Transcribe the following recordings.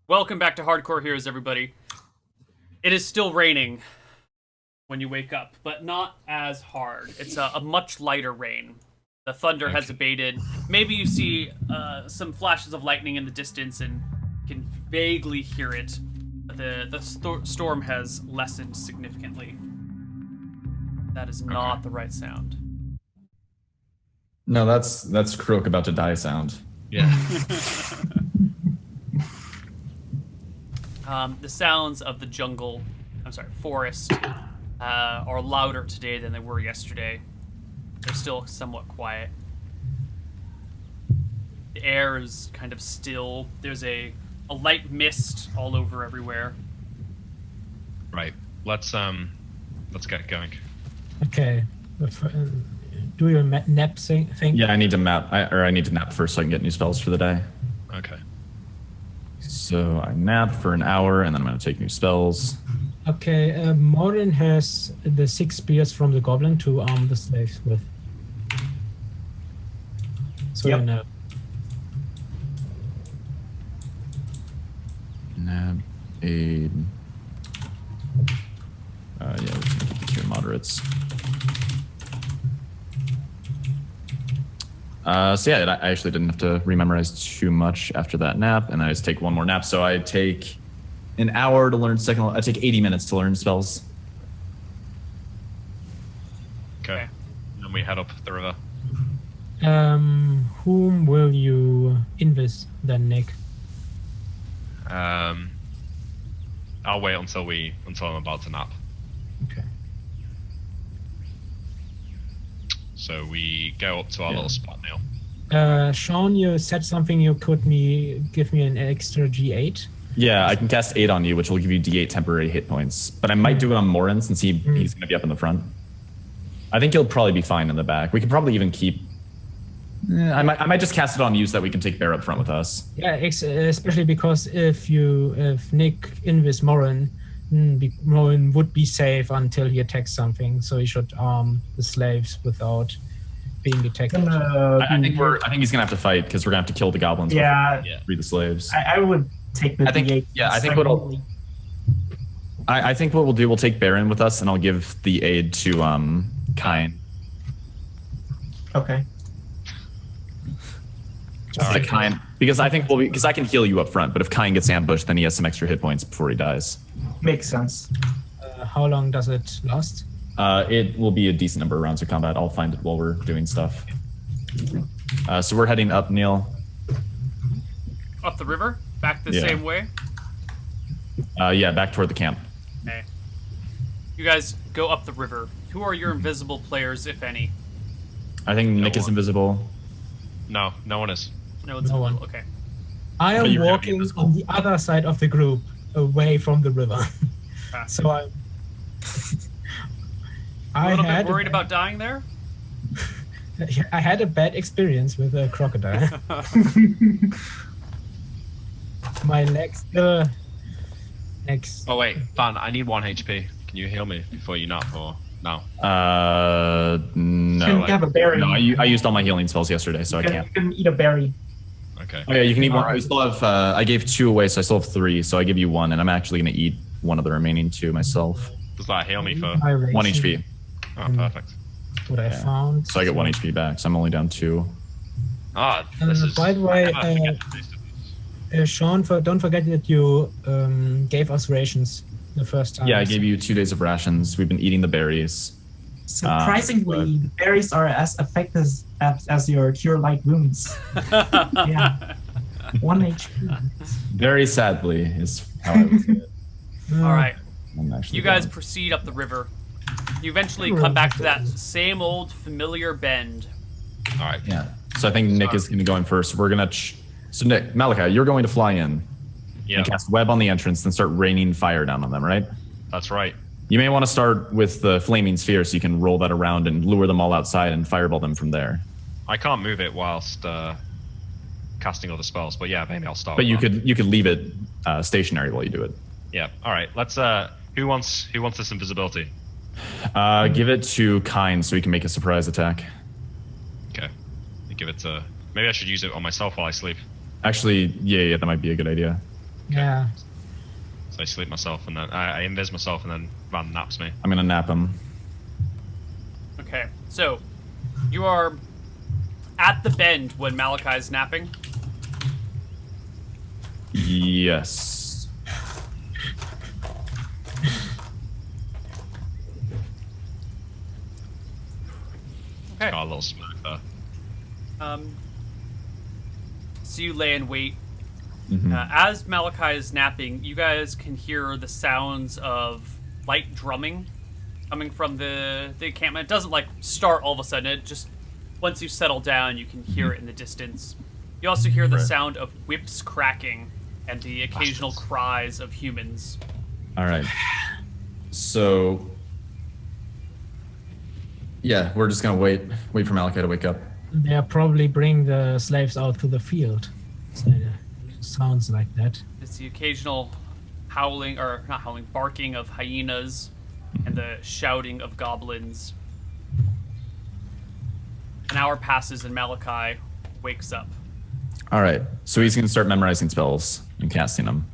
Welcome back to Hardcore Heroes, everybody. It is still raining when you wake up, but not as hard. It's a much lighter rain. The thunder has abated. Maybe you see some flashes of lightning in the distance and can vaguely hear it. But the storm has lessened significantly. That is not the right sound. No, that's Croak about to die sound. Yeah. The sounds of the forest, are louder today than they were yesterday. They're still somewhat quiet. The air is kind of still. There's a light mist all over everywhere. Right. Let's get going. Okay. Do your nap thing? Yeah, I need to I need to nap first so I can get new spells for the day. Okay. So I nap for an hour and then I'm going to take new spells. Okay, Morin has the 6 spears from the goblin to arm the slaves with. So Yep. you know. Nap, aid. Yeah, we're just going to keep the cure moderates. So yeah, I actually didn't have to rememorize too much after that nap, and I just take one more nap. So I take an hour to learn second. I take 80 minutes to learn spells. Okay. Okay. And then we head up the river. Whom will you invis then, Nick? I'll wait until I'm about to nap. Okay. So we go up to our little spot, Neil. Sean, you said something you could give me an extra G8. Yeah, I can cast 8 on you, which will give you D8 temporary hit points. But I might do it on Morin since he's going to be up in the front. I think he'll probably be fine in the back. We could probably even keep... I might just cast it on you so that we can take Bear up front with us. Yeah, especially because if Nick invis Morin, Morin would be safe until he attacks something, so he should arm the slaves without being detected. I think he's gonna have to fight because we're gonna have to kill the goblins. Yeah, Free the slaves. I would take the I think D8. yeah, I think I think what we'll do, we'll take Baron with us, and I'll give the aid to Kine. Okay. Just Kine, because I think because I can heal you up front, but if Kine gets ambushed, then he has some extra hit points before he dies. Makes sense. How long does it last? It will be a decent number of rounds of combat. I'll find it while we're doing stuff. So we're heading up, Neil. Up the river? Back the Yeah. same way? Yeah, back toward the camp. Okay. You guys go up the river. Who are your invisible players, if any? I think Nick is one. invisible. No one is. No one's No invisible. one. Okay. I But am you're gonna be walking invisible. on the other side of the group, away from the river. Ah. So A little bit worried a, about dying there? I had a bad experience with a crocodile. My legs. Next. Oh wait, Van, I need 1 HP. Can you heal me before you nap or no? No. You can have a berry. No, I used all my healing spells yesterday, so I You can't. can eat a berry. Okay. Oh yeah, you can eat more. I still have. I gave 2 away, so I still have 3. So I give you 1, and I'm actually going to eat one of the remaining 2 myself. Does that heal me for? 1 HP. Oh, perfect. What I found. So I get 1 HP back. So I'm only down 2. Ah, this is. By the way, I never forget the taste of this. Sean, don't forget that you gave us rations the first time. Yeah, I gave you 2 days of rations. We've been eating the berries. Surprisingly, the berries are as effective as your cure light wounds. Yeah. 1 HP. Very sadly is how I would say it. All right. I'm actually You guys down. proceed up the river. You eventually come back to that same old familiar bend. All right. Yeah. So I think Nick is going to go in first. We're going to. So Nick, Malachi, you're going to fly in Yeah, and cast web on the entrance, and start raining fire down on them, right? that's right. You may want to start with the flaming sphere, so you can roll that around and lure them all outside and fireball them from there. I can't move it whilst casting other spells, but yeah, maybe I'll start. But with that. you could leave it stationary while you do it. Yeah. All right. Let's. Who wants this invisibility? Give it to Kine so he can make a surprise attack. Okay. Give it to. Maybe I should use it on myself while I sleep. Actually, yeah, that might be a good idea. Yeah. So I sleep myself and then I invis myself and then Van naps me. I'm gonna nap him. Okay, so you are at the bend when Malachi is napping. Yes. Okay. Got a little smoke there. So you lay in wait. Mhm. As Malachi is napping, you guys can hear the sounds of light drumming coming from the encampment. It doesn't like start all of a sudden. It just once you settle down, you can hear it in the distance. You also hear the Right. sound of whips cracking and the occasional cries of humans. All right. So, yeah, we're just gonna wait for Malachi to wake up. They'll probably bring the slaves out to the field. So it sounds like that. It's the occasional howling, or not howling, barking of hyenas and the shouting of goblins. An hour passes and Malachi wakes up. All right. So he's gonna start memorizing spells and casting them.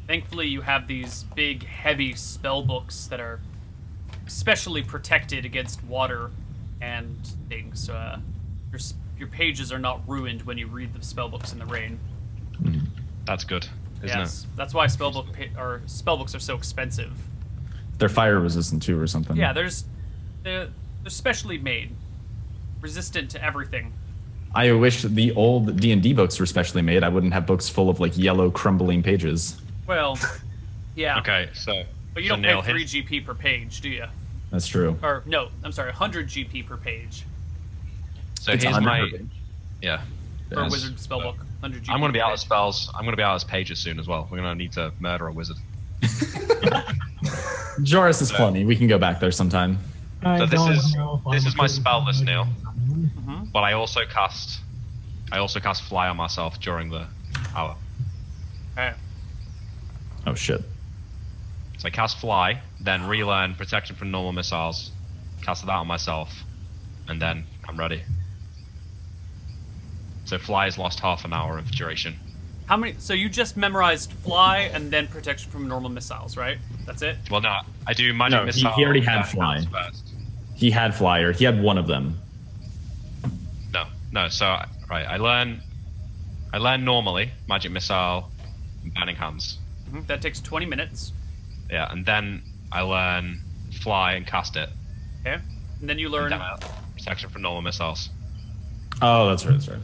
Thankfully, you have these big, heavy spell books that are specially protected against water and things. So your pages are not ruined when you read the spell books in the rain. That's good, isn't Yes, that's why spell books are so expensive. They're fire resistant too, or something. Yeah, they're specially made, resistant to everything. I wish the old D&D books were specially made. I wouldn't have books full of like yellow crumbling pages. Well, yeah. it? Okay, so. But you so don't Neil, pay 3 his- GP per page, do you? That's true. Or no, I'm sorry, 100 GP per page So It's here's 100 my. per page. Yeah. for a Yes. wizard spellbook. 100 GP. I'm gonna be per out of page. spells. I'm gonna be out of pages soon as well. We're gonna need to murder a wizard. Joris is plenty. We can go back there sometime. I So this don't is- know if this I'm is my good. spell list, Neil. Mm-hmm. But I also cast fly on myself during the hour. Okay. Oh shit. So I cast fly, then relearn protection from normal missiles, cast that on myself, and then I'm ready. So fly has lost half an hour of duration. How many? So you just memorized fly and then protection from normal missiles, right? That's it. Well, no, I do magic No, he missile. already had and fly. first. He had flyer. He had one of them. No. So right, I learn normally magic missile, and burning hands. Mhm. That takes 20 minutes. Yeah, and then I learn fly and cast it. Okay. And then you And learn. then I protection from normal missiles. Oh, that's right. That's right.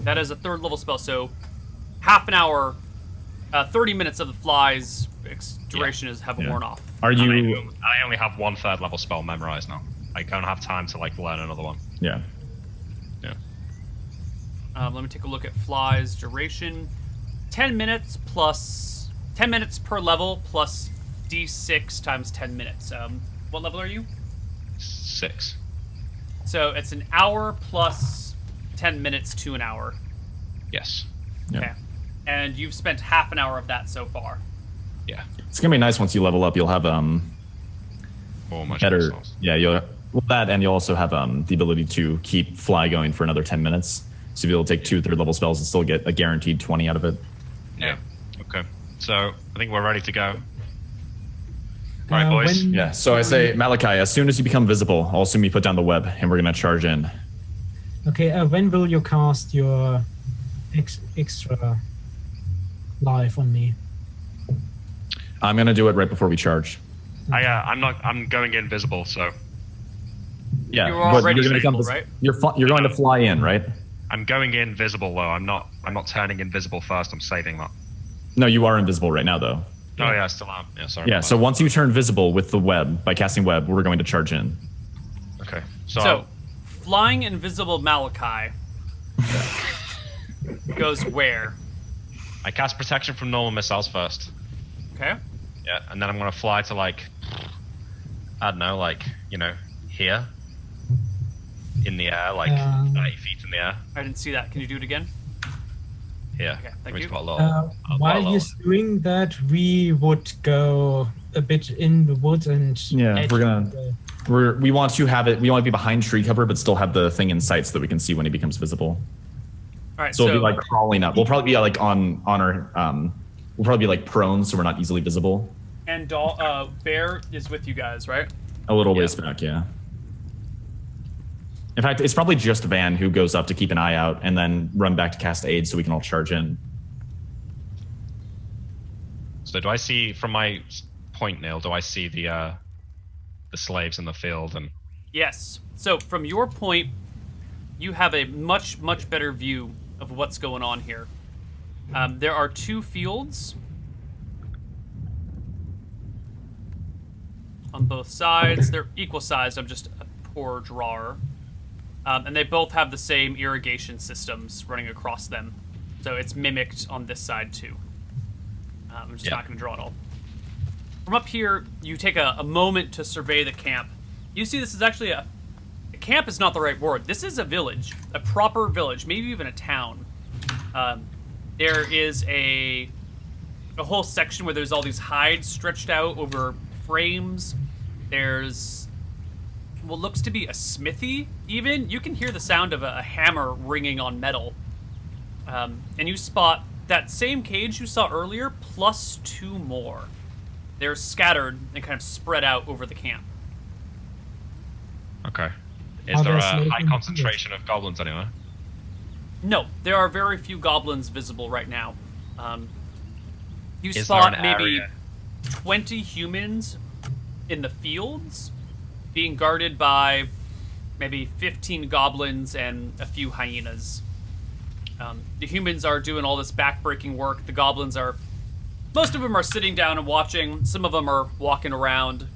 That is a 3rd level spell. So half an hour, 30 minutes of the fly's duration have Yeah. worn off. Are And you? I only have one 3rd level spell memorized now. I don't have time to like learn another one. Yeah. Yeah. Let me take a look at fly's duration. 10 minutes plus 10 minutes per level plus d6 times 10 minutes. What level are you? 6. So it's an hour plus 10 minutes to an hour. Yes. Yeah. Okay. And you've spent half an hour of that so far. Yeah. It's gonna be nice once you level up. You'll have Or magic better. missiles. Yeah, you'll that, and you'll also have the ability to keep fly going for another 10 minutes. So you'll be able to take 2 3rd level spells and still get a guaranteed 20 out of it. Yeah. Okay. So I think we're ready to go. All right, boys. when- Yeah. So I say, Malachi, as soon as you become visible, I'll assume you put down the web, and we're gonna charge in. Okay, when will you cast your extra life on me? I'm gonna do it right before we charge. I'm going invisible, so Yeah. You're but already you're gonna visible, become right? You're going to fly in, right? I'm going invisible though. I'm not turning invisible first. I'm saving that. No, you are invisible right now, though. Oh yeah, I still am. Yeah, sorry. Yeah. about So that. once you turn visible with the web by casting web, we're going to charge in. Okay. So, So, flying invisible Malachi goes where? I cast protection from normal missiles first. Okay. Yeah, and then I'm gonna fly to I don't know, here. In the air, 30 feet in the air. I didn't see that. Can you do it again? Yeah. Okay, thank We've you. got a lot. While he's doing that, we would go a bit in the woods and Yeah, edge we're gonna- the- We want to have it. We want to be behind tree cover, but still have the thing in sight so that we can see when he becomes visible. All right, So we'll be like crawling up. We'll probably be like on our we'll probably be like prone, so we're not easily visible. and Bear is with you guys, right? A little ways back, yeah. In fact, it's probably just Van who goes up to keep an eye out and then run back to cast aid so we can all charge in. So do I see from my point, Neil? Do I see the slaves in the field? And Yes. So from your point, you have a much better view of what's going on here. There are 2 fields on both sides. They're equal sized. I'm just a poor drawer. And they both have the same irrigation systems running across them. So it's mimicked on this side too. I'm just not going to draw it all. From up here, you take a moment to survey the camp. You see this is actually a camp is not the right word. This is a village, a proper village, maybe even a town. There is a whole section where there's all these hides stretched out over frames. There's what looks to be a smithy, even. You can hear the sound of a hammer ringing on metal. And you spot that same cage you saw earlier, plus 2 more. They're scattered and kind of spread out over the camp. okay, is there a high concentration of goblins anywhere? No, there are very few goblins visible right now. You Is spot there an maybe area? 20 humans in the fields being guarded by maybe 15 goblins and a few hyenas. The humans are doing all this back-breaking work. The goblins are... Most of them are sitting down and watching. Some of them are walking around.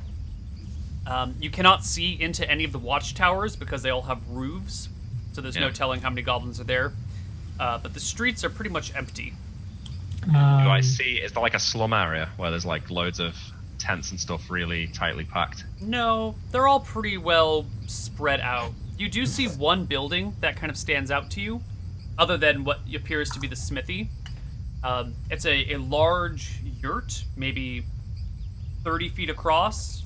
You cannot see into any of the watchtowers because they all have roofs, so there's no telling how many goblins are there. But the streets are pretty much empty. Do I see? Is there like a slum area where there's like loads of tents and stuff really tightly packed? No, they're all pretty well spread out. You do see one building that kind of stands out to you, other than what appears to be the smithy. It's a large yurt, maybe 30 feet across.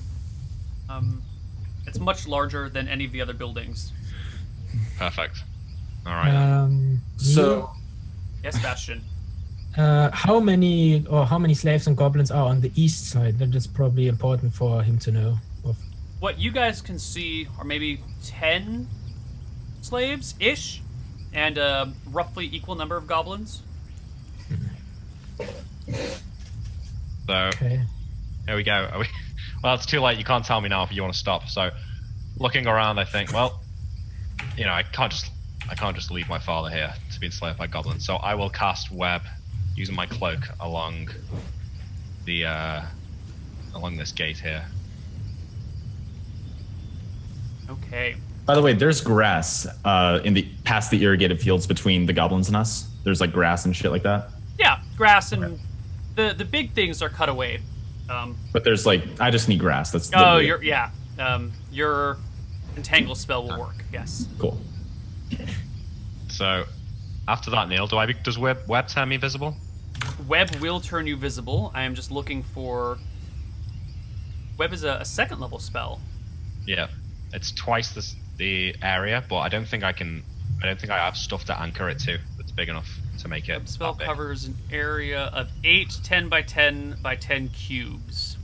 It's much larger than any of the other buildings. Perfect. All right. So Yes, Bastion. how many slaves and goblins are on the east side? That is probably important for him to know. What you guys can see are maybe 10 slaves-ish, and a roughly equal number of goblins. So Okay. here we go. Are we? Well, it's too late. You can't tell me now if you want to stop. So, looking around, I think, well, you know, I can't just leave my father here to be enslaved by goblins. So I will cast web using my cloak along the along this gate here. Okay. by the way, there's grass past the irrigated fields between the goblins and us. There's like grass and shit like that. Yeah, grass and the big things are cut away. But there's like, I just need grass. That's your entangle spell will work. Yes. cool. So, after that, Neil, does web turn me visible? Web will turn you visible. I am just looking for. Web is a second level spell. Yeah, it's twice the area, but I don't think I have stuff to anchor it to that's big enough to make it. Web spell that big. covers an area of 8 10 by 10 by 10 cubes.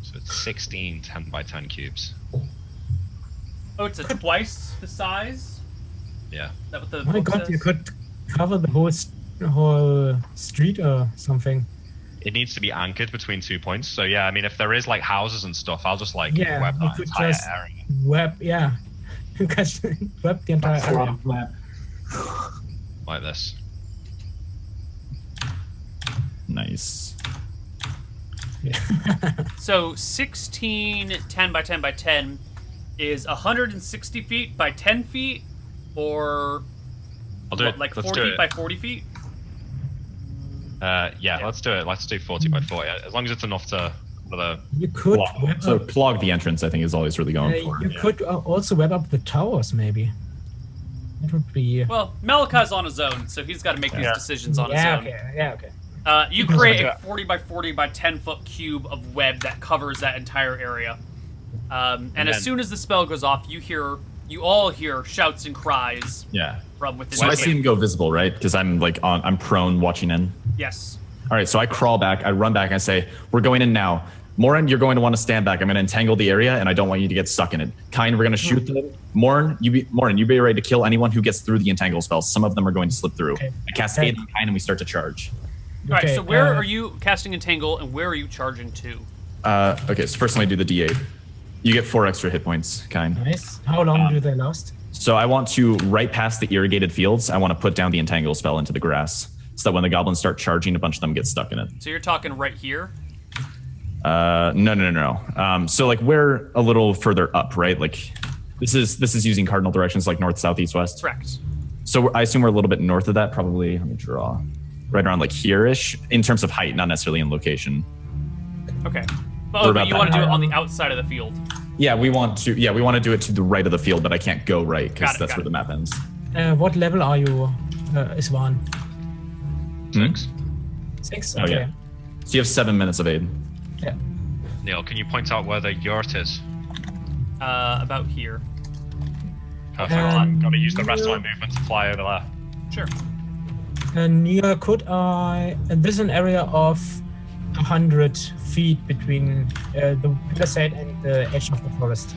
So it's 16 10 by 10 cubes. Oh, it's twice the size. Yeah. Is that what the My book God, says? you could cover the whole street or something. It needs to be anchored between 2 points. So yeah, I mean, if there is like houses and stuff, I'll just like Yeah, web you that could entire just area. web, yeah. You could web the entire That's a lot area. of web. Like this. Nice. So 16 10 by 10 by 10 is 160 feet by 10 feet, or I'll do it. like Let's 40 do it. by 40 feet? Yeah, let's do it. Let's do 40 by 40. As long as it's enough for the. You could Clog. web So up, clog the entrance, I think, is always really going for. you could also web up the towers, maybe. That would be. Well, Malachi's on his own, so he's got to make these decisions on his Yeah, own. okay, yeah, okay. You create a 40 by 40 by 10 foot cube of web that covers that entire area. And as then- soon as the spell goes off, you hear you all hear shouts and cries Yeah. from within So the I see camp. him go visible, right? Because I'm like I'm prone watching in. Yes. All right, so I crawl back, I run back, and I say, "We're going in now. Morin, you're going to want to stand back. I'm going to entangle the area, and I don't want you to get stuck in it. Kine, we're going to shoot them. Morin, you be ready to kill anyone who gets through the entangle spells. Some of them are going to slip through. Okay. I cascade on Kine, and we start to charge. All right. Okay, So where are you casting Entangle, and where are you charging to? Okay, so first let me do the D8. You get 4 extra hit points, Kine. Nice. How long do they last? So I want to, right past the irrigated fields, I want to put down the entangle spell into the grass, so that when the goblins start charging, a bunch of them get stuck in it. So you're talking right here. No. So like we're a little further up, right? Like this is using cardinal directions like north, south, east, west. Correct. So I assume we're a little bit north of that, probably. Let me draw. Right around like here-ish, in terms of height, not necessarily in location. Okay. We're But about you that want to do it high. on the outside of the field. Yeah, we want to do it to the right of the field, but I can't go right because Got it, that's got where the map ends. What level are you, Iswan? 6. 6? Oh, Okay. yeah. So you have 7 minutes of aid. Yeah. Neil, can you point out where the yurt is? About here. Perfect. I'm gonna use the rest of my Neil- movement to fly over there. Sure. Near, could I... This is an area of 100 feet between the palisade and the edge of the forest.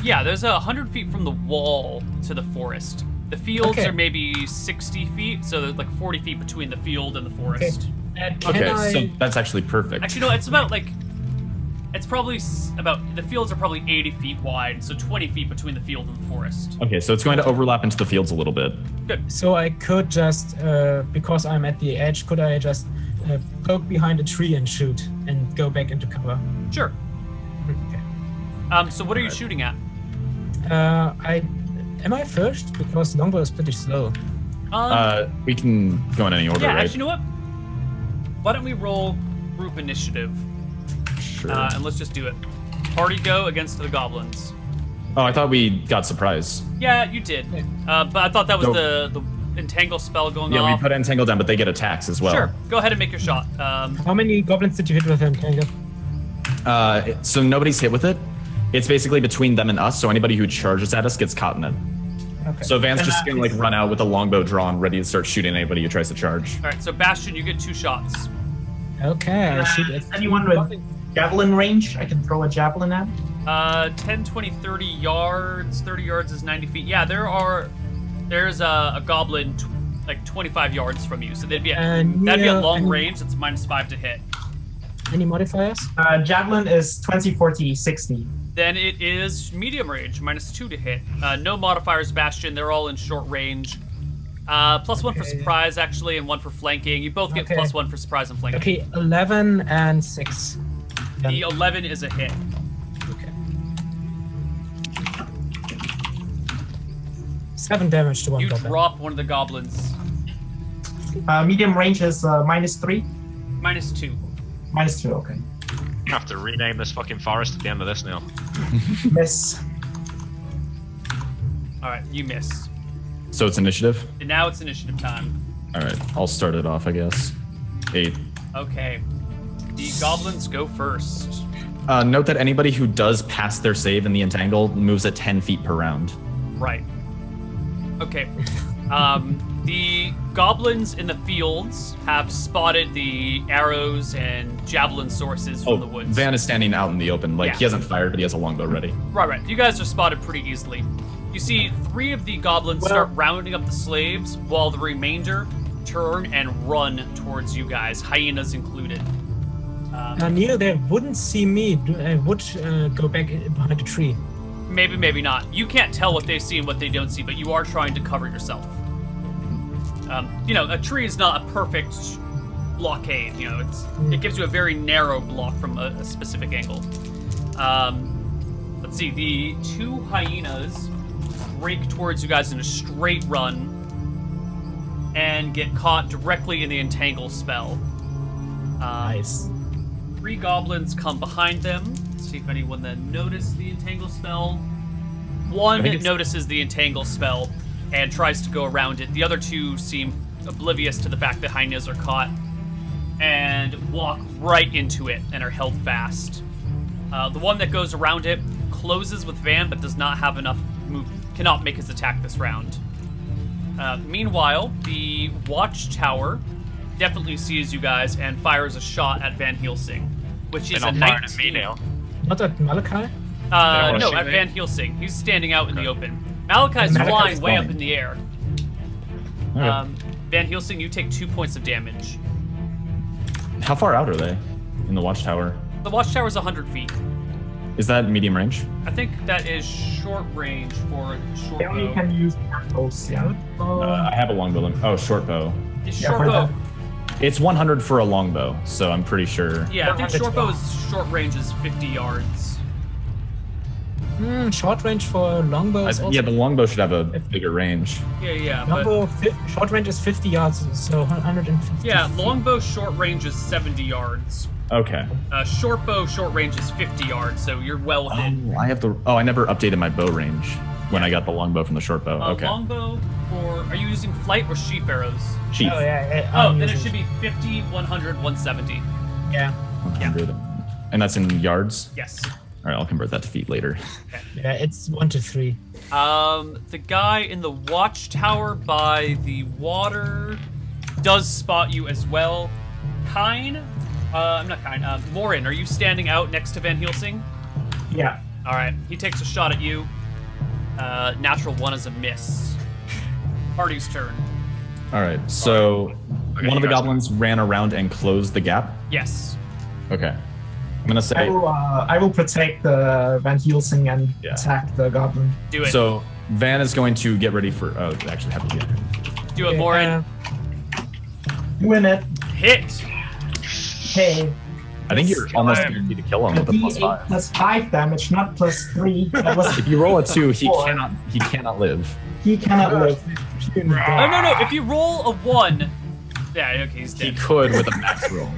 Yeah, there's 100 feet from the wall to the forest. The fields Okay. are maybe 60 feet, so there's like 40 feet between the field and the forest. Can Okay, I... so that's actually perfect. Actually, no, it's about like. It's probably about. The fields are probably 80 feet wide, so 20 feet between the field and the forest. Okay, so it's going to overlap into the fields a little bit. Good. So I could just, because I'm at the edge, could I just poke behind a tree and shoot and go back into cover? Sure. Okay. So what are you shooting at? Am I first? Because longbow is pretty slow. We can go in any order, Yeah, right? actually, you know what? Why don't we roll group initiative? Sure. And let's just do it. Party go against the goblins. Oh, I thought we got surprise. Yeah, you did. But I thought that was So- the entangle spell going Yeah, we off. put entangle down, but they get attacks as well. Sure. Go ahead and make your shot. How many goblins did you hit with him, Kango? So nobody's hit with it. It's basically between them and us, so anybody who charges at us gets caught in it. Okay. So Van's just gonna like run out with a longbow drawn, ready to start shooting anybody who tries to charge. All right. So Bastion, you get 2 shots. Okay, I'll shoot at Anyone with javelin range, I can throw a javelin at. 10, 20, 30 yards. 30 yards is 90 feet. Yeah, there's a goblin like 25 yards from you, so that'd be And at yeah, long and- range. It's -5 to hit. Any modifiers? Javelin is 20, 40, 60. Then it is medium range, -2 to hit. No modifiers, Bastion. They're all in short range. +1 for Okay. surprise, actually, and 1 for flanking. You both get Okay. +1 for surprise and flanking. Okay, 11 and 6. The 11 is a hit. Okay. 7 damage to one You goblin. drop one of the goblins. Medium range is -3, -2. -2. Okay. You have to rename this fucking forest at the end of this, Neil. Miss. All right, you missed. So it's initiative. And now it's initiative time. All right, I'll start it off, I guess. 8. Okay. The goblins go first. Note that anybody who does pass their save in the entangle moves at 10 feet per round. Right. Okay. The goblins in the fields have spotted the arrows and javelin sources from the woods. Van is standing out in the open. Like, Yeah. he hasn't fired, but he has a longbow ready. Right. You guys are spotted pretty easily. You see 3 of the goblins start rounding up the slaves, while the remainder turn and run towards you guys, hyenas included. Neil, they wouldn't see me. I would go back behind a tree. Maybe not. You can't tell what they see and what they don't see, but you are trying to cover yourself. A tree is not a perfect blockade. It gives you a very narrow block from a specific angle. Let's see. The 2 hyenas break towards you guys in a straight run and get caught directly in the entangle spell. Nice. 3 goblins come behind them. Let's see if anyone then noticed the entangle spell. One think it's- notices the entangle spell and tries to go around it. The other 2 seem oblivious to the fact that hyenas are caught and walk right into it and are held fast. The one that goes around it closes with Van but does not have enough cannot make his attack this round. Meanwhile, the watchtower definitely sees you guys and fires a shot at Van Helsing, which is They're a not firing at me 19. now. Not at Malachi? wanna No, shoot at me? Van Helsing. He's standing out in the open. Malachi's Malachi's flying way up flying. in the air. Okay. Van Helsing, you take 2 points of damage. How far out are they in the watchtower? The watchtower is 100 feet. Is that medium range? I think that is short range for short They only bow. can use arrows, yeah. I have a longbow. Oh, short bow. It's Yeah, short for bow. It's 100 for a longbow, so I'm pretty sure. Yeah, I think short bow 112. is short range is 50 yards. Short range for longbow is also Yeah, the longbow should have a bigger range. Yeah, but longbow. Short range is 50 yards, so 150. yeah, feet. longbow short range is 70 yards. Okay. Short bow short range is 50 yards, so you're well within. I have the. Oh, I never updated my bow range when I got the longbow from the short bow. Okay. Longbow for are you using flight or sheaf arrows? Chief. Oh yeah. Oh, I'm then it using- should be 50, 100, 170. Yeah. 100. And that's in yards. Yes. All right, I'll convert that to feet later. Yeah, it's 1 to 3. The guy in the watchtower by the water does spot you as well. Kine? Not Kine. Morin, are you standing out next to Van Helsing? Yeah. All right. He takes a shot at you. Natural one is a miss. Party's turn. All right, so Okay, one of the you guys- goblins ran around and closed the gap. Yes. Okay. I'm gonna say. I will protect the Van Helsing and Yeah. attack the goblin. Do it. So Van is going to get ready for. Oh, actually, have to get. Do it, Morin. Win it. Hit. Hey. I think you're almost Fine. guaranteed to kill him A with a plus D8 5. plus 5 damage, not plus 3. That was If you roll a 2, he Four. cannot. He cannot live. he cannot live. Oh no! If you roll a 1, yeah, okay, he's He dead. could with a max roll.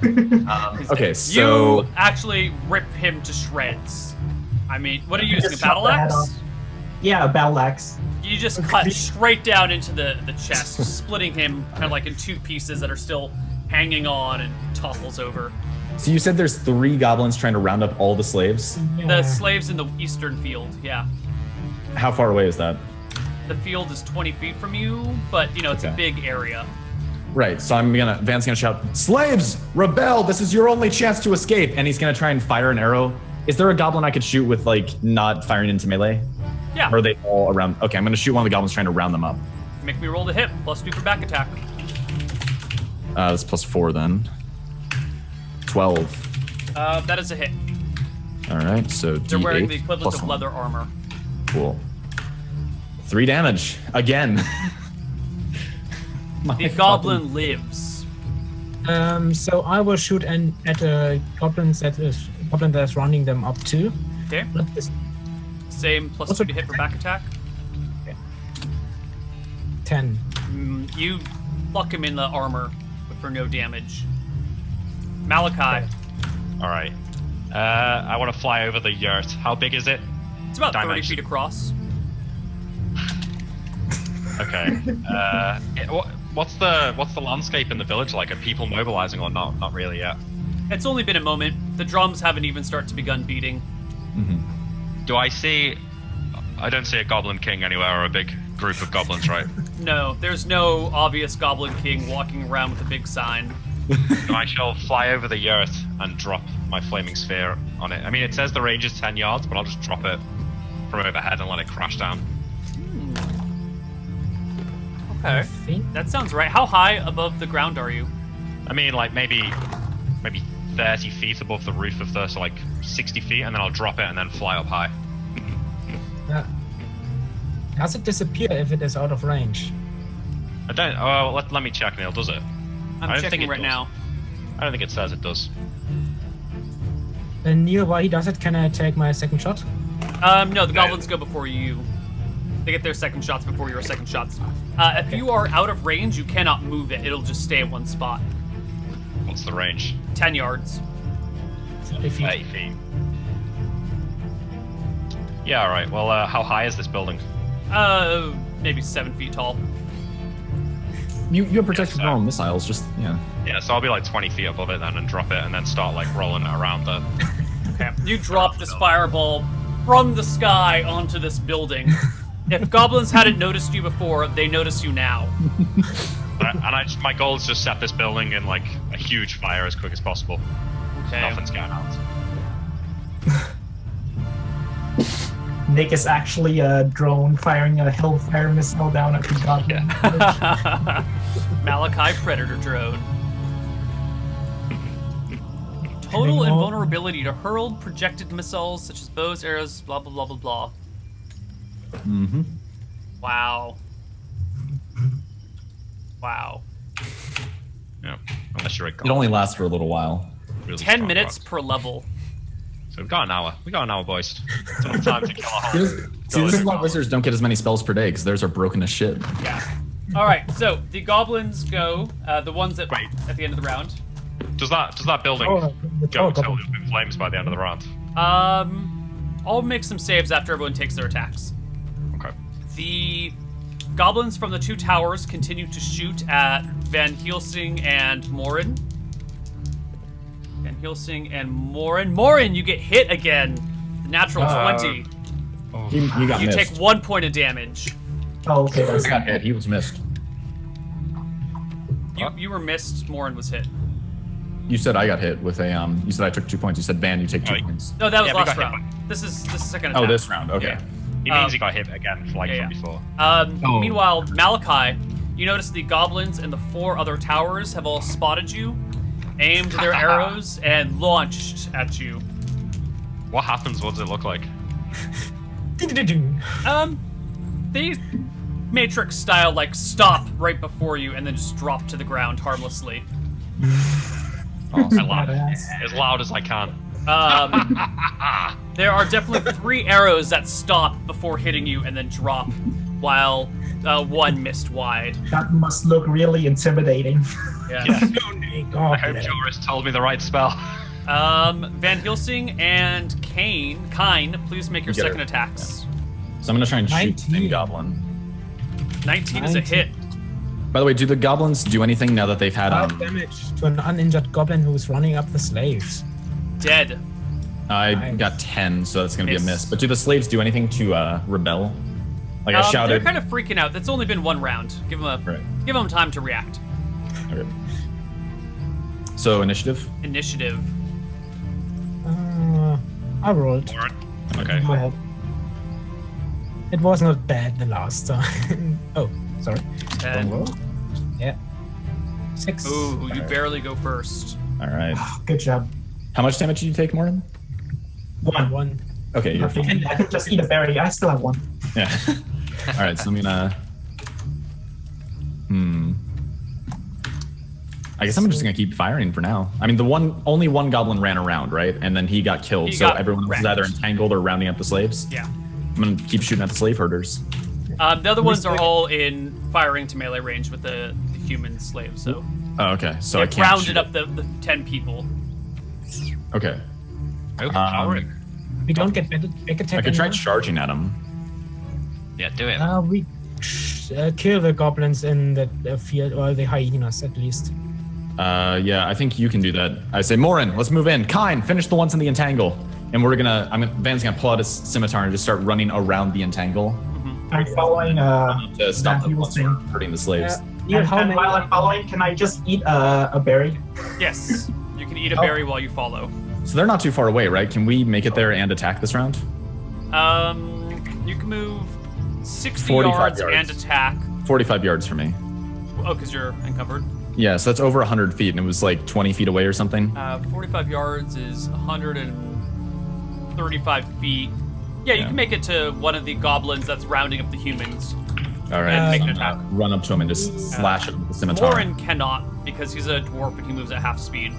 He's Okay, dead. so you actually rip him to shreds. I mean, what are you I using? A just battle shot the head axe? off. Yeah, a battle axe. You just cut straight down into the chest, splitting him kind of like in 2 pieces that are still hanging on and topples over. So you said there's 3 goblins trying to round up all the slaves. The Yeah. slaves in the eastern field, yeah. How far away is that? The field is 20 feet from you, but you know it's a Okay. big area. Right. So Van's gonna shout, "Slaves, rebel! This is your only chance to escape!" And he's gonna try and fire an arrow. Is there a goblin I could shoot with like not firing into melee? Yeah. Or are they all around? Okay, I'm gonna shoot one of the goblins trying to round them up. Make me roll to hit, +2 for back attack. That's +4 then. 12. That is a hit. All right. So They're D8 wearing the equivalent plus of 1. leather armor. Cool. 3 damage again. My The goblin lives. So I will shoot at a goblin that's running them up too. Okay. Not this Same +2 Also- to hit for back attack. 10. You pluck him in the armor for no damage. Malachi. All right. I want to fly over the yurt. How big is it? It's about 30 Dimension. feet across. Okay. What's the landscape in the village like? Are people mobilizing or not? Not really yet. It's only been a moment. The drums haven't even begun beating. Do I see? I don't see a goblin king anywhere or a big group of goblins, right? No, there's no obvious goblin king walking around with a big sign. So I shall fly over the yurt and drop my flaming sphere on it. I mean, it says the range is 10 yards, but I'll just drop it from overhead and let it crash down. Okay. I think. That sounds right. How high above the ground are you? I mean, like maybe 30 feet above the roof of the, so like 60 feet, and then I'll drop it and then fly up high. Does it disappear if it is out of range? I don't. Oh, let me check, Neil. Does it? I I'm don't think checking it right does. now. I don't think it says it does. And Neil, while he does it, can I take my second shot? No, the goblins go before you. They get their second shots before your second shots. If you are out of range, you cannot move it. It'll just stay in one spot. What's the range? 10 yards. 30 feet. 30 feet. Yeah, alright. Well, how high is this building? Maybe 7 feet tall. You have protection Yes, from all missiles. Just yeah. Yeah, so I'll be like 20 feet above it then and drop it and then start like rolling it around the... Okay. You drop this fireball from the sky onto this building. If goblins hadn't noticed you before, they notice you now. My goal is to set this building in like a huge fire as quick as possible. Okay. Nothing's going on. Nick is actually a drone firing a hellfire missile down at the goblin. Malachi Predator drone. Total invulnerability to hurled projected missiles such as bows, arrows, blah blah blah blah blah. Mm-hmm. Wow. Wow. Yeah. Unless you're a It goblin. only lasts for a little while. Really 10 strong minutes rock. per level. So we've got an hour. We got an hour, boys. It's enough time to kill a whole. See, this is why wizards don't get as many spells per day, because theirs are broken as shit. Yeah. All right. So the goblins go. The ones that Wait. at the end of the round. Does that building The go tower totally goblin. up in flames by the end of the round? I'll make some saves after everyone takes their attacks. Okay. The goblins from the two towers continue to shoot at Van Helsing and Morin. Van Helsing and Morin. Morin, you get hit again. The natural 20. Oh. You got You missed. take 1 point of damage. Oh, okay, that's I got hit. He was missed. You were missed. Morin was hit. You said I got hit with a You said I took 2 points. You said Van, you take 2 Oh, points. No, that was Yeah, we last got hit round. This is second attack. Oh, this round. Okay. Yeah. He means he got hit again, like yeah, from yeah. before. Oh. Meanwhile, Malachi, you notice the goblins and the 4 other towers have all spotted you, aimed their arrows, and launched at you. What happens? What does it look like? They Matrix style like stop right before you and then just drop to the ground harmlessly. I laugh badass. as loud as I can. There are definitely 3 arrows that stop before hitting you and then drop, while 1 missed wide. That must look really intimidating. Yeah. I hope Joris told me the right spell. Van Helsing and Kine, please make your Get her. second attacks. So I'm gonna try and shoot the 19. goblin. 19 is a 19. hit. By the way, do the goblins do anything now that they've had 5 damage to an uninjured goblin who's running up the slaves. Dead. I Nice. got 10, so that's gonna be a Miss. miss. But do the slaves do anything to rebel? Like I They're shouted. kind of freaking out. That's only been 1 round. Give them time to react. Okay. So initiative. Initiative. I rolled. Alright. Okay. Go ahead. It was not bad the last time. Oh, sorry. 10. Yeah. 6. Ooh, you barely go first. All right. Good job. How much damage did you take, Morgan? 1. 1. Okay, you're I fine. can just eat a berry. I still have 1. Yeah. All right, so I'm gonna. I guess I'm just gonna keep firing for now. I mean, only one goblin ran around, right? And then he got killed. He So got everyone else is wrecked. either entangled or rounding up the slaves. Yeah. I'm gonna keep shooting at the slave herders. The other ones are all in firing to melee range with the human slaves, so Oh, okay. So I they've can't. rounded shoot. up the 10 people. Okay. Overpowering. We don't get back attack. I could try anymore? charging at him. Yeah, do it. We kill the goblins in the field, or the hyenas at least. Yeah, I think you can do that. I say, Morin, let's move in. Kine, finish the ones in the entangle. And Van's gonna pull out his scimitar and just start running around the entangle I'm following. to stop Van the ones Helsing. hurting the slaves. Neil, And, how and many? while I'm following, can I just eat a berry? Yes, you can eat a Oh. berry while you follow. So they're not too far away, right? Can we make it there and attack this round? You can move 60 45 yards and yards. attack. 45 yards for me. Oh, because you're encumbered. Yeah, so that's over 100 feet, and it was like 20 feet away or something. 45 yards is 135 feet. Yeah, you Yeah. can make it to one of the goblins that's rounding up the humans. All right, make so an I'm gonna attack. run up to him and just slash him with the scimitar. Warren cannot, because he's a dwarf and he moves at half speed.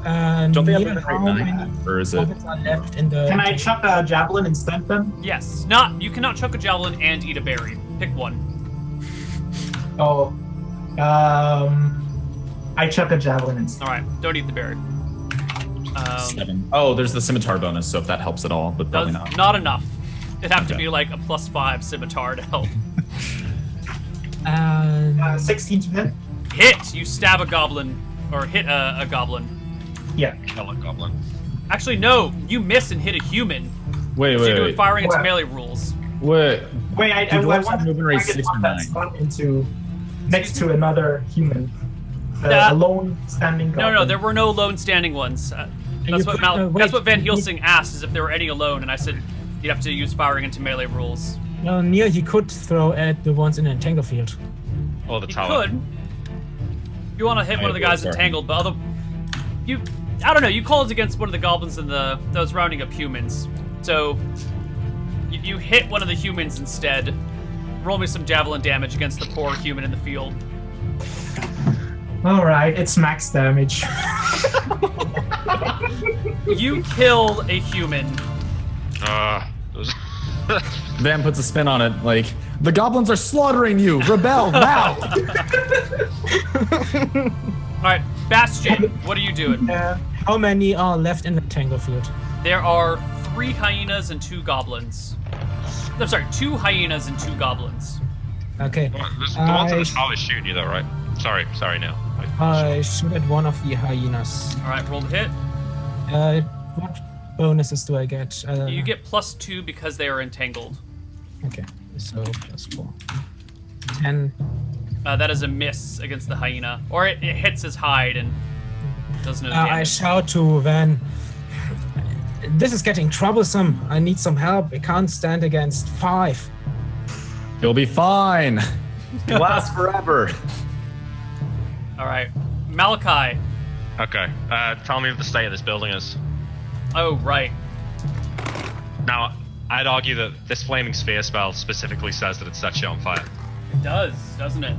Don't they have Neil, a how rate many 9? Or is it? goblins are left in the? Can I chuck a javelin instead then? Yes, you cannot chuck a javelin and eat a berry. Pick one. Oh, I chuck a javelin instead. All right, don't eat the berry. 7. Oh, there's the scimitar bonus, so if that helps at all, but probably not. Enough. It'd have to Okay. be like a +5 scimitar to help. 16 to hit. Hit! You stab a goblin, or hit a goblin. Yeah. Kill a goblin. Actually, no, you miss and hit a human. Wait, So you're doing wait. firing into What? melee rules. Wait. Wait, I Dude, want what's that to movement rate target 6 one or that's 9? gone into next to another human. That- A lone standing No, goblin. there were no lone standing ones. That's you what could- wait, that's what Van you- Helsing asked, is if there were any alone, and I said you'd have to use firing into melee rules. No, Neil, he could throw at the ones in an entangle field. Or the You tower. could. You want to hit one of the guys sorry. entangled, but I don't know. You called against one of the goblins and that was rounding up humans, so you hit one of the humans instead. Roll me some javelin damage against the poor human in the field. Alright, it's max damage. You kill a human. Those- Van puts a spin on it, like, the goblins are slaughtering you! Rebel, now! All right, Bastion, what are you doing? How many are left in the entangle field? There are 3 hyenas and 2 goblins. I'm sorry, 2 hyenas and 2 goblins. Okay. the ones in I, the tower is shooting you though, right? Sorry, Neil. I shoot at one of the hyenas. All right, roll the hit. What bonuses do I get? You get +2 because they are entangled. Okay, so +4. 10. That is a miss against the hyena, or it hits his hide and does no I damage. shout to Van. This is getting troublesome. I need some help. I can't stand against 5. You'll be fine. It lasts forever. All right, Malachi. Okay. Tell me what the state of this building is. Oh right. Now, I'd argue that this flaming sphere spell specifically says that it sets you on fire. It does, doesn't it?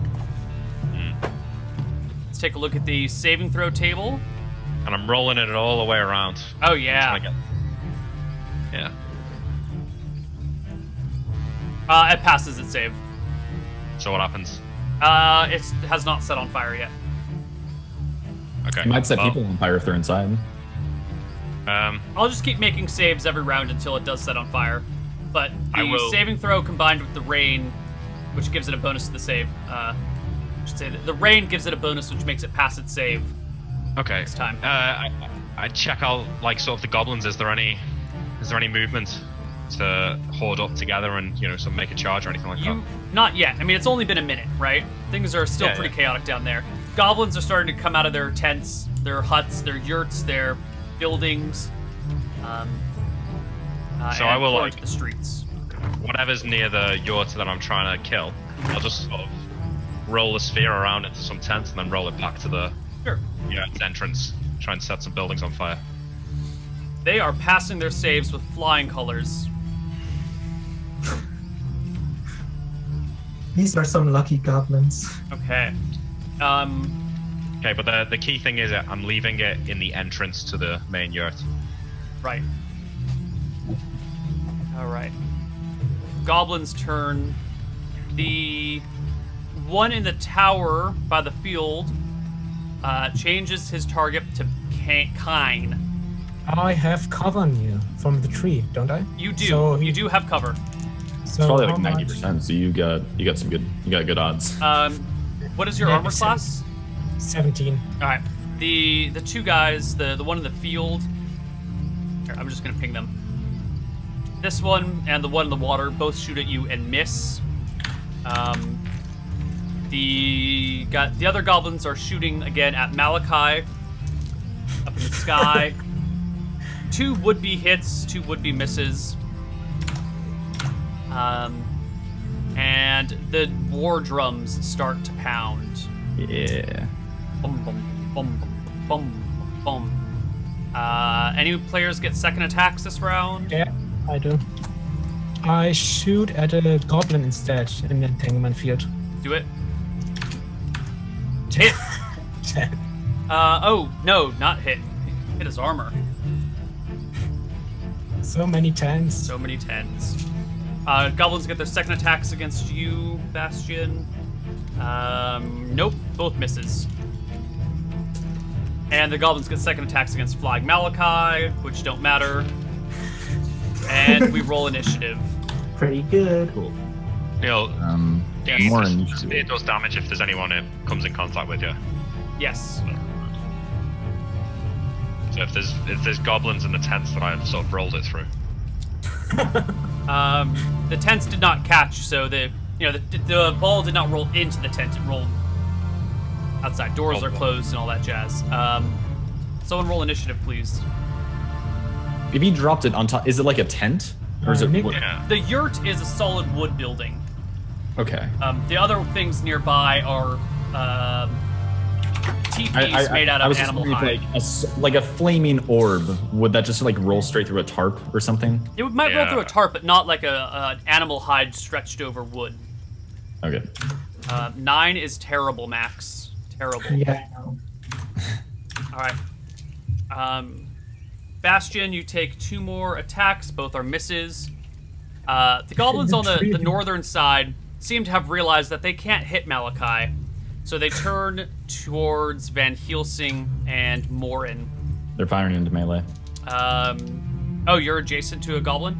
Let's take a look at the saving throw table. And I'm rolling it all the way around. Oh Trying yeah. to get- Yeah. It passes its save. So what happens? It has not set on fire yet. Okay. You might set well, people on fire if they're inside. I'll just keep making saves every round until it does set on fire. But I the will- saving throw combined with the rain, which gives it a bonus to the save. I should say that the rain gives it a bonus, which makes it pass its save. Okay. Next time. I check out like sort of the goblins. Is there any movement to hoard up together and sort of make a charge or anything like that? Not yet. I mean, it's only been a minute, right? Things are still Yeah, pretty yeah. chaotic down there. Goblins are starting to come out of their tents, their huts, their yurts, their buildings. So and I will, pour like- into the streets. Whatever's near the yurt that I'm trying to kill, I'll just sort of roll the sphere around into some tents and then roll it back to the Sure. its entrance. Try and set some buildings on fire. They are passing their saves with flying colors. These are some lucky goblins. Okay. Okay, but the key thing is that I'm leaving it in the entrance to the main yurt. Right. All right. Goblin's turn. The one in the tower by the field changes his target to Kine. I have cover Neil from the tree, don't I? You do. So You do have cover. It's So probably how like much? 90%, so you got some good odds. What is your Yeah, armor class? 17. All right. The 2 guys, the one in the field. Here, I'm just gonna ping them. This one and the one in the water both shoot at you and miss. The other goblins are shooting again at Malachi up in the sky. 2 would-be hits, 2 would-be misses. And the war drums start to pound. Yeah. Bum, bum, bum, bum, bum, bum. Any players get second attacks this round? Yeah, I do. I shoot at a goblin instead in the entanglement field. Do it. Hit. 10. Oh, no, not hit. Hit his armor. So many 10s. So many 10s. Goblins get their second attacks against you, Bastion. Nope, both misses. And the goblins get second attacks against Flying Malachi, which don't matter. And we roll initiative. Pretty good. Cool. Neil, More it initiative. does damage if there's anyone who comes in contact with you. Yes. So if there's goblins in the tents that I've sort of rolled it through. The tents did not catch, so the ball did not roll into the tent. It rolled outside. Doors are closed and all that jazz. Someone roll initiative, please. If he dropped it on top, is it like a tent? Or is it Nick? wood? Yeah. The yurt is a solid wood building. Okay. The other things nearby are teepees made out I of was just animal wondering hide. if, like a flaming orb, would that just like roll straight through a tarp or something? It might roll Yeah. through a tarp, but not like an animal hide stretched over wood. Okay. 9 is terrible, Max. Terrible. Yeah, I know. All right. Bastion, you take 2 more attacks. Both are misses. The goblins on the northern side seem to have realized that they can't hit Malachi, so they turn towards Van Helsing and Morin. They're firing into melee. Oh, you're adjacent to a goblin?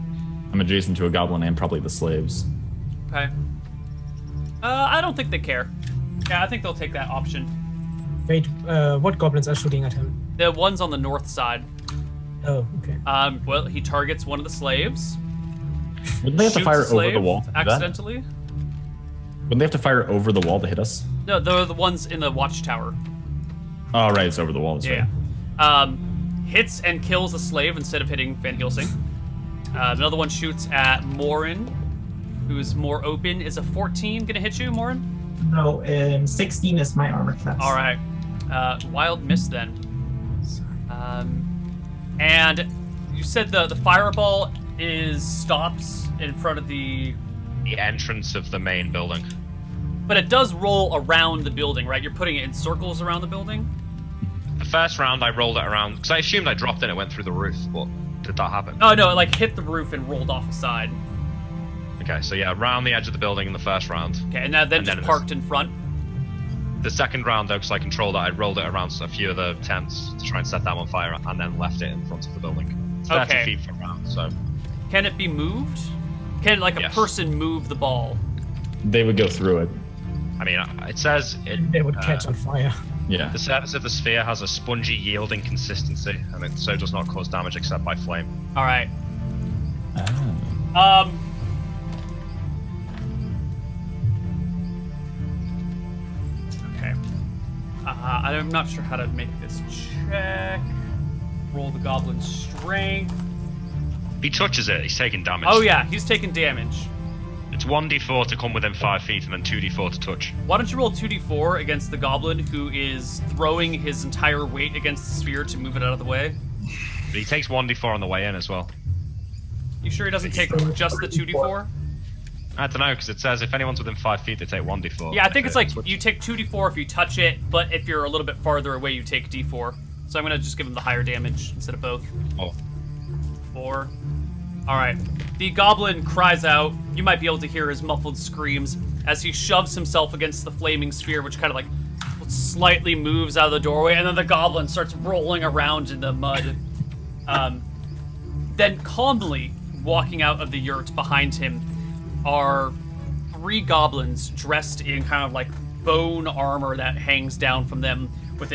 I'm adjacent to a goblin and probably the slaves. Okay. I don't think they care. Yeah, I think they'll take that option. Wait, what goblins are shooting at him? The ones on the north side. Oh, okay. Well, he targets one of the slaves. Wouldn't they have to shoots fire the over slave the wall? to do that? accidentally. Wouldn't they have to fire over the wall to hit us? No, they're the ones in the watchtower. Oh, right, it's over the wall. That's Yeah. right. Hits and kills a slave instead of hitting Van Helsing. Another one shoots at Morin, who's more open. Is a 14 gonna hit you, Morin? No, 16 is my armor class. All right. Wild miss then. And you said the fireball stops in front of the entrance of the main building. But it does roll around the building, right? You're putting it in circles around the building? The first round I rolled it around because I assumed I dropped it and it went through the roof, but did that happen? Oh, no, it like hit the roof and rolled off the side. Okay, so yeah, around the edge of the building in the first round. Okay, and then And just then parked in front. The second round, though, because I controlled it, I rolled it around a few of the tents to try and set them on fire, and then left it in front of the building. It's 30 Okay. feet from round, so Can it be moved? Can like a Yes. person move the ball? They would go through it. I mean, it says it. They would catch on fire. Yeah. The surface of the sphere has a spongy, yielding consistency, and it so does not cause damage except by flame. All right. Ah. Okay. I'm not sure how to make this check. Roll the goblin's strength. If he touches it, he's taking damage. Oh yeah, he's taking damage. It's 1d4 to come within 5 feet, and then 2d4 to touch. Why don't you roll 2d4 against the goblin who is throwing his entire weight against the sphere to move it out of the way? But he takes 1d4 on the way in as well. You sure he doesn't take just the 2d4? I don't know, because it says if anyone's within 5 feet, they take 1d4. Yeah, I think If it's like touches- you take 2d4 if you touch it, but if you're a little bit farther away, you take d4. So I'm gonna just give him the higher damage instead of both. Oh. 4. Alright. The goblin cries out. You might be able to hear his muffled screams as he shoves himself against the flaming sphere, which kind of like slightly moves out of the doorway, and then the goblin starts rolling around in the mud. Then calmly walking out of the yurt behind him are 3 goblins dressed in kind of like bone armor that hangs down from them with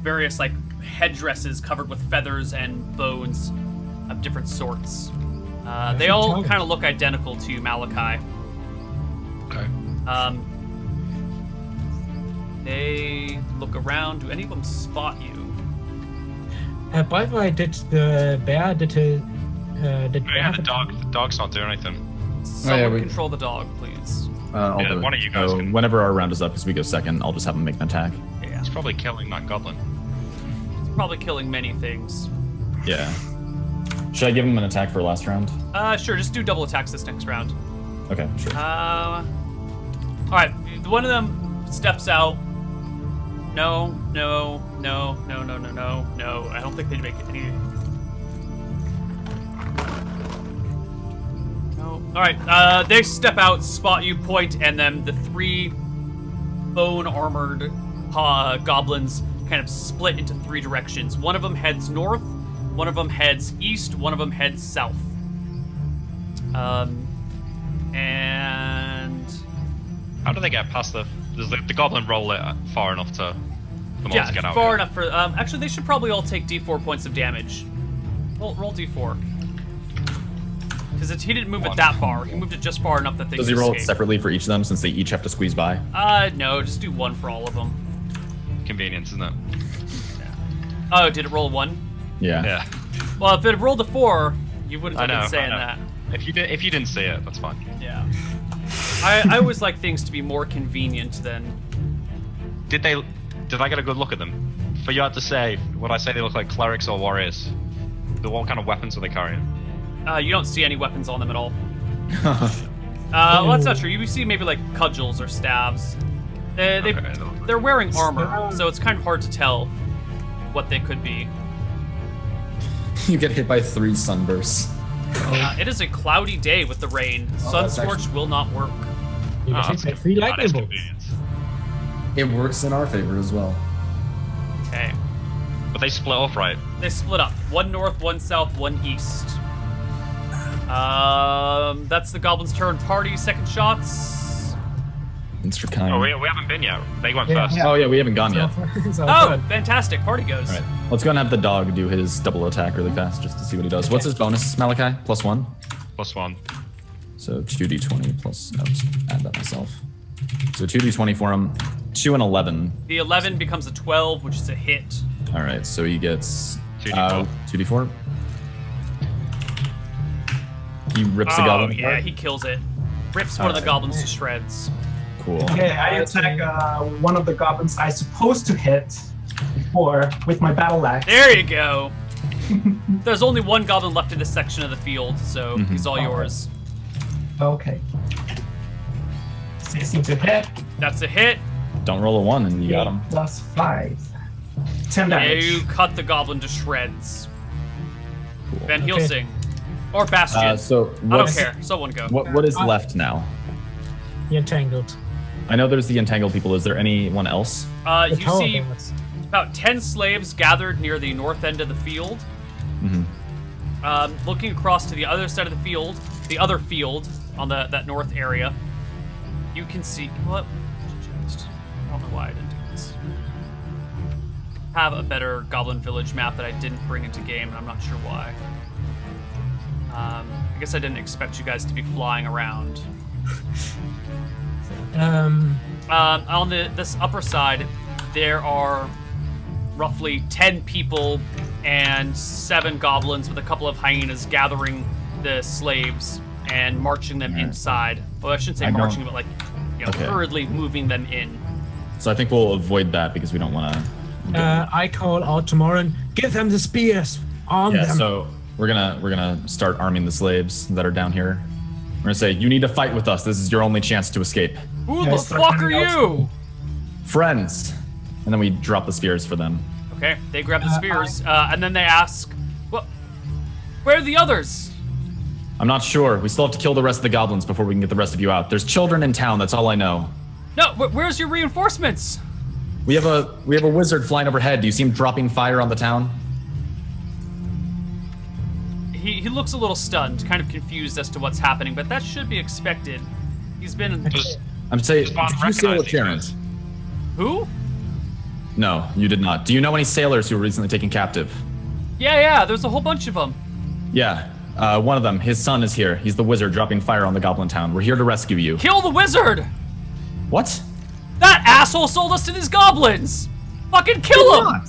various like headdresses covered with feathers and bones of different sorts. They all kind of look identical to Malachi. Okay. They look around. Do any of them spot you? By the way, did the bear Yeah, the dog's not doing anything. Someone control the dog, please. I'll Yeah, do it. one of you guys So can- whenever our round is up, because we go second, I'll just have him make an attack. Yeah, He's probably killing that goblin. it's probably killing many things. Yeah. Should I give him an attack for last round? Sure. Just do double attacks this next round. Okay, sure. All right. One of them steps out. No. I don't think they'd make it any. No. All right. They step out, spot you, point, and then the 3 bone-armored goblins kind of split into 3 directions. One of them heads north. One of them heads east. One of them heads south. And How do they get past does the goblin roll it far enough to them all yeah, to get out? far of it? enough for. Actually, they should probably all take D4 points of damage. Roll D4. Because he didn't move it that far. He moved it just far enough that they Does could he roll it escape. separately for each of them since they each have to squeeze by? No, just do 1 for all of them. Convenience, isn't it? Oh, did it roll 1? Yeah. Yeah. Well, if it rolled a 4, you wouldn't have been saying I know. that. If you didn't see it, that's fine. Yeah. I always like things to be more convenient than. Did I get a good look at them? For you had to say, would I say they look like clerics or warriors? What kind of weapons are they carrying? You don't see any weapons on them at all. Well, that's not true. You see maybe like cudgels or staves. They're wearing armor, so it's kind of hard to tell what they could be. You get hit by 3 sunbursts. It is a cloudy day with the rain. that's Sunscorched will not work. You Oh, can take 3 that lightning is bolts. convenience. It works in our favor as well. Okay. But they split off, right? They split up. 1 north, 1 south, 1 east. That's the goblins' turn. Party, second shots. Mr. Kind. Oh, we haven't been yet. They went Yeah. first. Oh yeah, we haven't gone yet. So Oh, good. fantastic. Party goes. All right, let's go and have the dog do his double attack really fast just to see what he does. What's his bonus, Malachi? +1? +1. So 2d20 plus, I'll just add that myself. So 2d20 for him, 2 and 11. The 11 becomes a 12, which is a hit. All right, so he gets 2d4. 2d4. He rips the Oh, goblin yeah, apart. he kills it. Rips one of the Alright. goblins to shreds. Cool. Okay, I attack one of the goblins I supposed to hit before with my battle axe. There you go. There's only 1 goblin left in this section of the field, so he's all Oh. yours. Okay. 16 to hit. That's a hit. Don't roll a 1 and you got him. Plus 5. 10 damage. You cut the goblin to shreds. Cool. Van Okay. Helsing. Or Bastion. So I don't what's, care. Someone go. what is left now? You're entangled. I know there's the entangled people. Is there anyone else? The You tower see guards. about 10 slaves gathered near the north end of the field. Looking across to the other side of the field, the other field on that north area, you can see. What? I don't know why I didn't do this. Have a better Goblin Village map that I didn't bring into game, and I'm not sure why. I guess I didn't expect you guys to be flying around. On this upper side, there are roughly 10 people and 7 goblins with a couple of hyenas gathering the slaves and marching them Alright. inside. Well, I shouldn't say I don't- marching, but like, Okay. hurriedly moving them in. So I think we'll avoid that because we don't want to. I call out to Morin, give them the spears, arm Yeah. them. So we're gonna start arming the slaves that are down here. We're gonna say, you need to fight with us. This is your only chance to escape, Who Yeah, the start fuck are coming out. you? friends. And then we drop the spears for them. Okay, they grab the spears, and then they ask, "What? Where are the others?" I'm not sure. We still have to kill the rest of the goblins before we can get the rest of you out. There's children in town. That's all I know. No, where's your reinforcements? We have a wizard flying overhead. Do you see him dropping fire on the town? He looks a little stunned, kind of confused as to what's happening, but that should be expected. He's been Does, I'm saying, Does Bond did you sail recognize with these Sharon? guys? who? No, you did not. Do you know any sailors who were recently taken captive? Yeah, there's a whole bunch of them. Yeah, one of them. His son is here. He's the wizard dropping fire on the goblin town. We're here to rescue you. Kill the wizard! What? That asshole sold us to these goblins! Fucking kill him!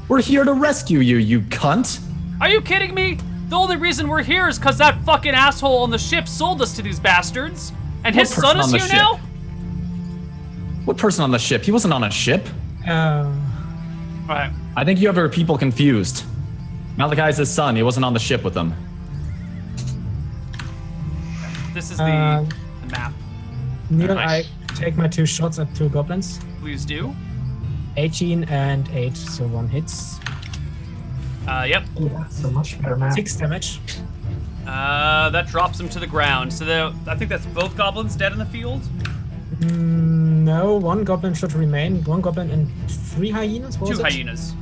We're here to rescue you, you cunt. Are you kidding me? The only reason we're here is because that fucking asshole on the ship sold us to these bastards. And his What son person is on the here ship? now? What person on the ship? He wasn't on a ship. Alright. I think you have your people confused. Malachi's his son. He wasn't on the ship with them. This is the map. Neil, Nice. I take my 2 shots at 2 goblins. Please do. 18 and 8, so 1 hits. Yep. Ooh, that's a much better map. 6 damage. That drops him to the ground. So I think that's both goblins dead in the field. No, 1 goblin should remain. 1 goblin and 3 hyenas? What was 2 it? hyenas.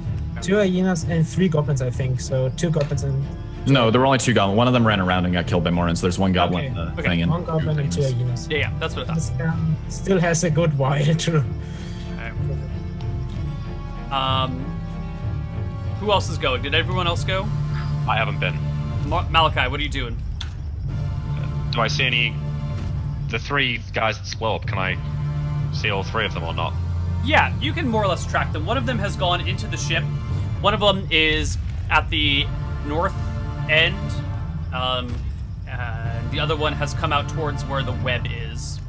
2 hyenas and 3 goblins, I think. So 2 goblins and No, there were only 2 goblins. One of them ran around and got killed by Morin, so there's 1 goblin in the Okay. thing. And 1 goblin and 2 hyenas. Yeah, that's what I thought. This still has a good while to. Alright. Who else is going? Did everyone else go? I haven't been. Malachi, what are you doing? Do I see any? The three guys that split up. Can I see all three of them or not? Yeah, you can more or less track them. One of them has gone into the ship. One of them is at the north end. And the other one has come out towards where the web is.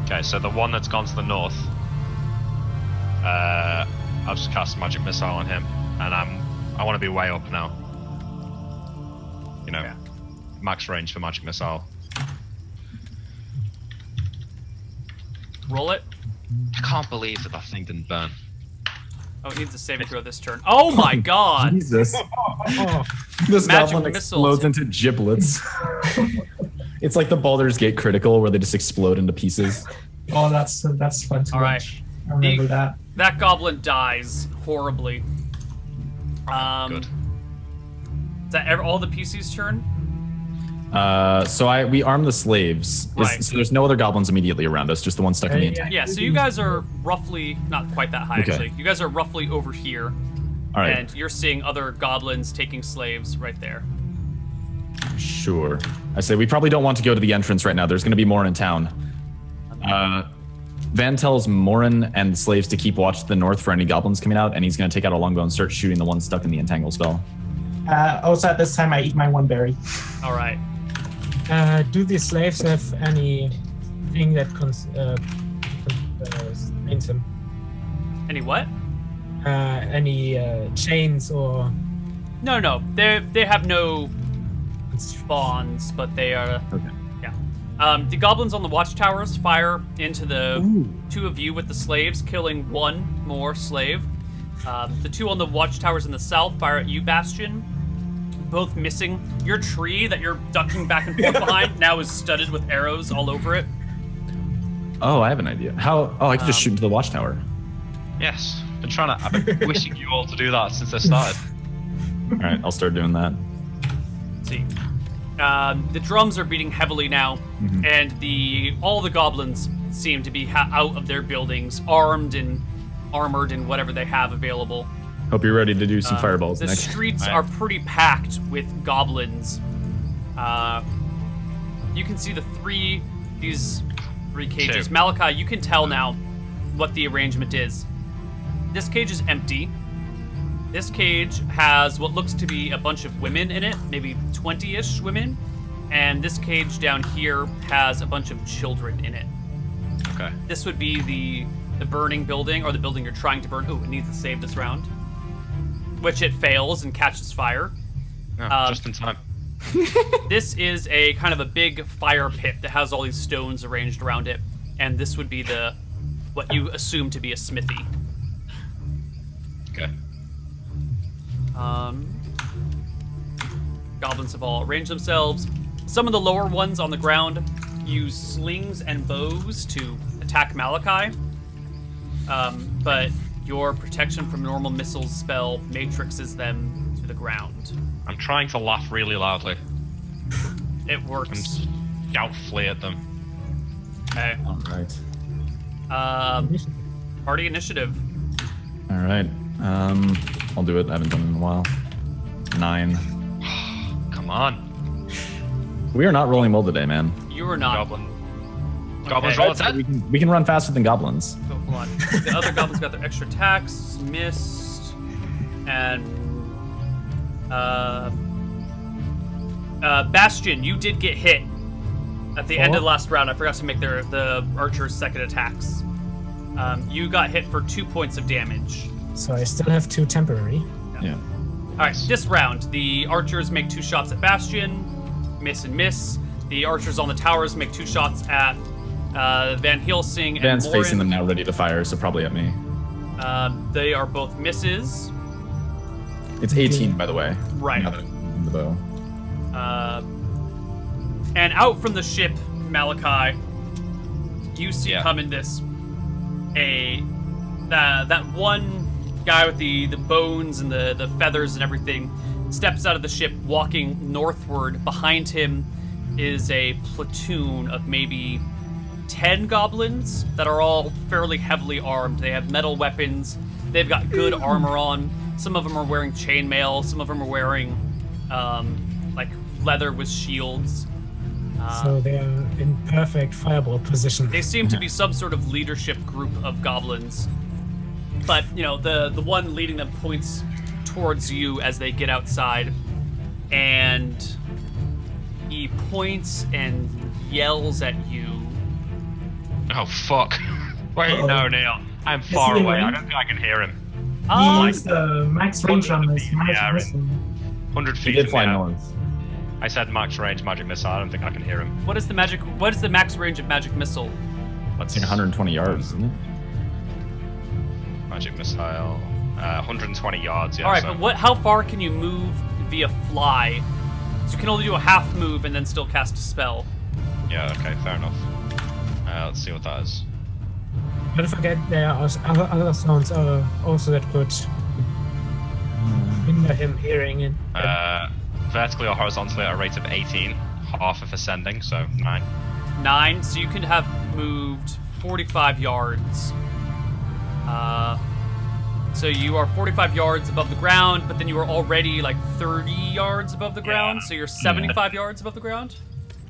Okay, so the one that's gone to the north. I'll just cast a magic missile on him, and I want to be way up now. You know, Yeah. max range for magic missile. Roll it. I can't believe that thing didn't burn. Oh, it needs a saving throw this turn. Oh my god! Jesus. Oh, This Magic goblin missiles. explodes into giblets. It's like the Baldur's Gate critical where they just explode into pieces. Oh, that's fun to All right. watch. I remember that. That goblin dies horribly. Good. Is that all the PC's turn? So we arm the slaves. Right. So there's no other goblins immediately around us, just the one stuck in the attack. Yeah, so you guys are roughly, not quite that high Okay. actually. You guys are roughly over here. All right. And you're seeing other goblins taking slaves right there. Sure. I say we probably don't want to go to the entrance right now. There's going to be more in town. Van tells Morin and the slaves to keep watch to the north for any goblins coming out, and he's going to take out a longbow and start shooting the one stuck in the entangle spell. Also, at this time, I eat my one berry. All right. do the slaves have anything that constrains them? Any what? Any chains or No. They have no bonds, but they are. Okay. Yeah. The goblins on the watchtowers fire into the two of you with the slaves, killing one more slave. The two on the watchtowers in the south fire at you, Bastion, both missing. Your tree that you're ducking back and forth behind now is studded with arrows all over it. Oh, I have an idea. How? Oh, I could just shoot into the watchtower. Yes. I've been wishing you all to do that since I started. All right, I'll start doing that. Let's see. The drums are beating heavily now, and all the goblins seem to be out of their buildings, armed and armored and whatever they have available. Hope you're ready to do some fireballs The next. streets are pretty packed with goblins. You can see these three cages. Two. Malachi, you can tell now what the arrangement is. This cage is empty. This cage has what looks to be a bunch of women in it, maybe 20-ish women. And this cage down here has a bunch of children in it. Okay. This would be the burning building, or the building you're trying to burn. Ooh, it needs to save this round. Which it fails and catches fire. No, just in time. This is a kind of a big fire pit that has all these stones arranged around it. And this would be what you assume to be a smithy. Okay. Goblins have all arranged themselves. Some of the lower ones on the ground use slings and bows to attack Malachi. But your protection from normal missiles spell matrixes them to the ground. I'm trying to laugh really loudly It and works. doubtfully at them. Okay. All right. Party initiative. All right. I'll do it. I haven't done it in a while. 9. Come on. We are not rolling well today, man. You are not. Goblin. Goblins Okay. roll attack. We can run faster than goblins. So, hold on. The other goblins got their extra attacks, missed, and Bastion, you did get hit at the end of the last round. I forgot to make the archer's second attacks. You got hit for 2 points of damage. so I still have 2 temporary. Yeah. All right, this round, the archers make 2 shots at Bastion, miss and miss. The archers on the towers make 2 shots at Van Helsing and Van's Morin. facing them now, ready to fire, so probably at me. They are both misses. It's 18, by the way. Right. Now that I'm using the bow. And out from the ship, Malachi, you see Yeah. coming that one guy with the bones and the feathers and everything steps out of the ship, walking northward. Behind him is a platoon of maybe 10 goblins that are all fairly heavily armed. They have metal weapons. They've got good armor on. Some of them are wearing chainmail. Some of them are wearing like leather with shields. So they are in perfect fireball position. They seem to be some sort of leadership group of goblins. But, you know, the one leading them points towards you as they get outside. And he points and yells at you. Oh, fuck. Wait, Uh-oh. no, Neil. I'm far he away. in I range? don't think I can hear him. He used the max range on his 100 magic yeah, missile. 100 He feet did in fly the air. north. I said max range magic missile. I don't think I can hear him. What is the max range of magic missile? Let's It's like 120 yards, isn't it? Magic missile. 120 yards, yeah. All right, so. but how far can you move via fly? So you can only do a half move and then still cast a spell. Yeah, okay, fair enough. Let's see what that is. Don't forget there are other sounds also that could hinder him hearing it. Vertically or horizontally at a rate of 18, half of ascending, so 9. 9, so you can have moved 45 yards. So you are 45 yards above the ground, but then you are already like 30 yards above the ground, Yeah. so you're 75 yards above the ground?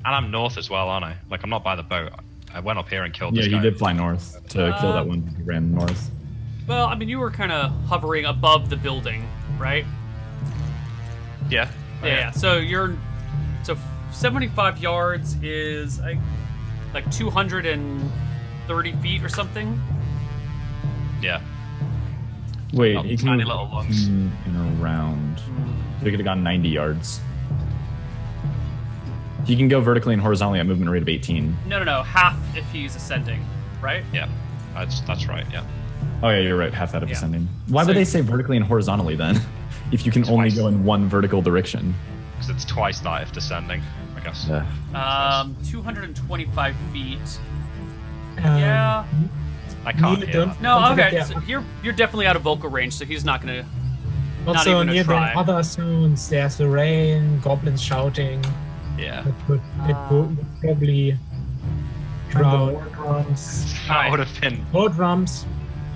And I'm north as well, aren't I? Like, I'm not by the boat. I went up here and killed Yeah, this he guy. did fly north to kill that one who ran north. Well, I mean, you were kind of hovering above the building, right? Yeah. Yeah. So 75 yards is like 230 feet or something. Yeah. Wait, Oh, he can tiny move little lungs. in a round. We could have gone 90 yards. He can go vertically and horizontally at movement rate of 18. No. Half if he's ascending, right? Yeah. That's right, yeah. Oh yeah, you're right. Half that of Yeah. ascending. Why So- would they say vertically and horizontally then? If you can only Twice. go in one vertical direction. Because it's twice that if descending, I guess. 225 feet. Um, Yeah. I can't Neil, hear don't- that. No, don't forget okay. there So are you're definitely out of vocal range, so he's not gonna. Not Also even a near the try. other sounds, there's the rain, goblins shouting. Yeah. It would probably And the drown. war drums. That would have been... War drums.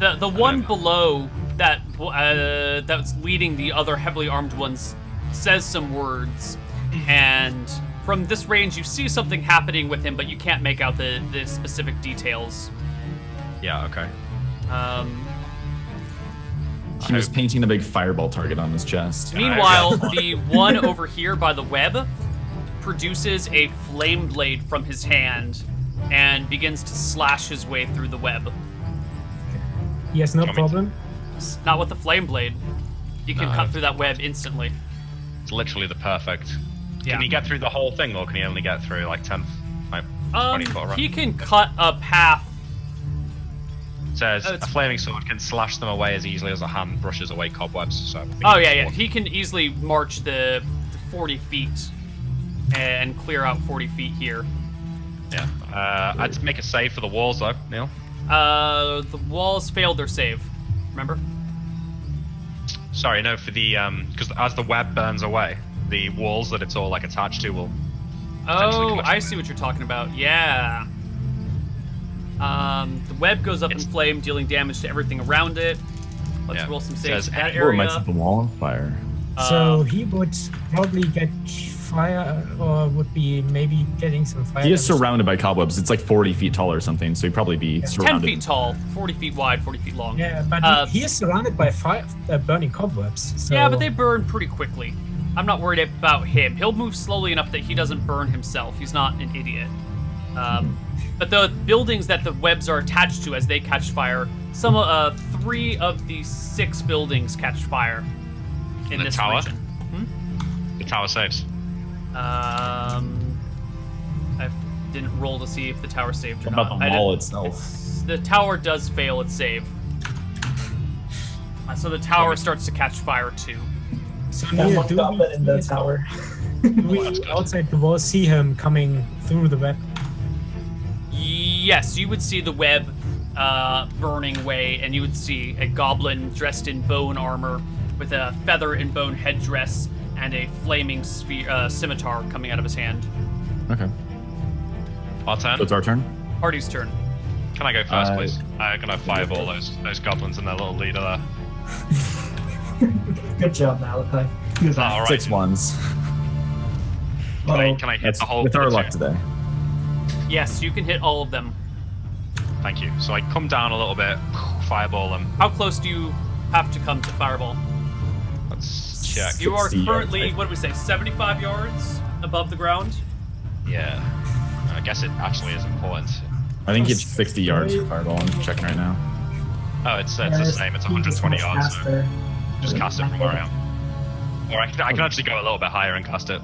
The one below that's leading the other heavily armed ones says some words, and from this range you see something happening with him, but you can't make out the specific details. Yeah, okay. He was painting a big fireball target on his chest. Meanwhile, the one over here by the web produces a flame blade from his hand and begins to slash his way through the web. He has no Want me to- problem. Not with the flame blade. You can No. cut through that web instantly. It's literally the perfect... Yeah. Can he get through the whole thing, or can he only get through, like, 10... Like, 20 foot around? He can cut a path. It says, it's- a flaming sword can slash them away as easily as a hand brushes away cobwebs, so... I think Oh it's yeah. what- He can easily march the 40 feet and clear out 40 feet here. Yeah. I'd make a save for the walls, though, Neil. The walls failed their save. Remember? Sorry, no, for the... Because as the web burns away, the walls that it's all, like, attached to will... potentially Oh, collapse. I see what you're talking about. Yeah. The web goes up in flame, dealing damage to everything around it. Let's Yeah. roll some It saves says in that Oh, it might area. set the wall on fire. So he would probably get fire, or would be maybe getting some fire. He is damage. surrounded by cobwebs. It's like 40 feet tall or something, so he'd probably be 10 surrounded. feet tall, 40 feet wide, 40 feet long. Yeah, but he is surrounded by fire, burning cobwebs. So Yeah, but they burn pretty quickly. I'm not worried about him. He'll move slowly enough that he doesn't burn himself. He's not an idiot. But the buildings that the webs are attached to as they catch fire, 3 of the 6 buildings catch fire in The this tower? region. The tower saves. I didn't roll to see if the tower saved or What about not. the I wall didn't- itself? The tower does fail its save. So the tower starts to catch fire too. So That Neil, one do goblin in the we, tower. do we outside the wall see him coming through the web? Yes, you would see the web burning away, and you would see a goblin dressed in bone armor with a feather and bone headdress and a flaming scimitar coming out of his hand. Okay. Our turn. So it's our turn? Party's turn. Can I go first, Uh, please? I'm gonna fireball those goblins and their little leader there. Good job, Malachi. Is that alright? 6 ones. Can I hit That's the whole with our luck platoon? today. Yes, you can hit all of them. Thank you. So I come down a little bit, fireball them. How close do you have to come to fireball? Let's check. You are 60 yards, currently, right? what do we say, 75 yards above the ground? Yeah. I guess it actually is important. I think it's 60 yards for fireball. I'm checking right now. Oh, it's the same. It's 120 yards. So just cast it from where I am. Or I can actually go a little bit higher and cast it.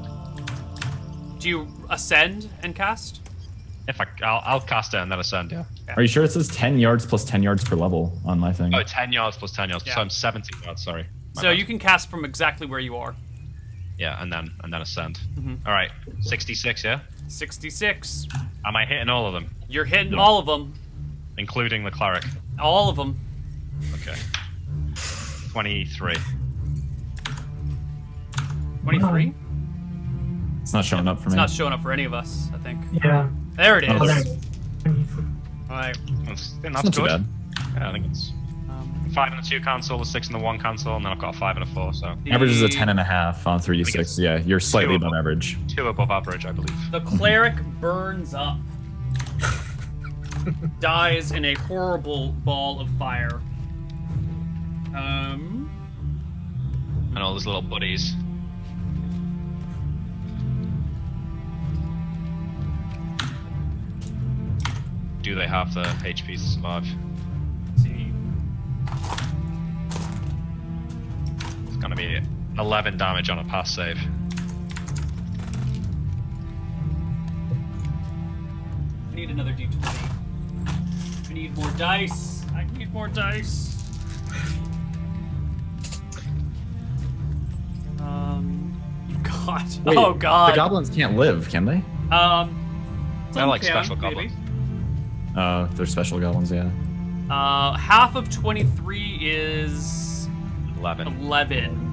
Do you ascend and cast? If I'll cast it and then ascend, yeah. Are you sure it says 10 yards plus 10 yards per level on my thing? Oh, 10 yards plus 10 yards. Yeah. So I'm 70 yards, sorry. My So bad. you can cast from exactly where you are. Yeah, and then ascend. Mm-hmm. Alright. 66, yeah? 66. Am I hitting all of them? You're hitting No. all of them. Including the cleric. All of them. Okay. 23. 23? It's not showing up for It's me. not showing up for any of us, I think. Yeah. There it is. Oh, there it is. Alright. That's It's not too good. bad. Yeah, I think it's 5 and a 2 cancel, a 6 and a 1 cancel, and then I've got a 5 and a 4, so Average is a The- 10.5 on 3d6. Yeah, you're slightly above average. 2 above average, I believe. The cleric burns up. Dies in a horrible ball of fire. And all his little buddies. Do they have the HP to survive? Let's see. It's gonna be 11 damage on a pass save. I need another d20. I need more dice. I need more dice. God. Wait, Oh God. The goblins can't live, can they? They're some like can, special maybe. goblins. They're special goblins, yeah. Half of 23 is 11. 11.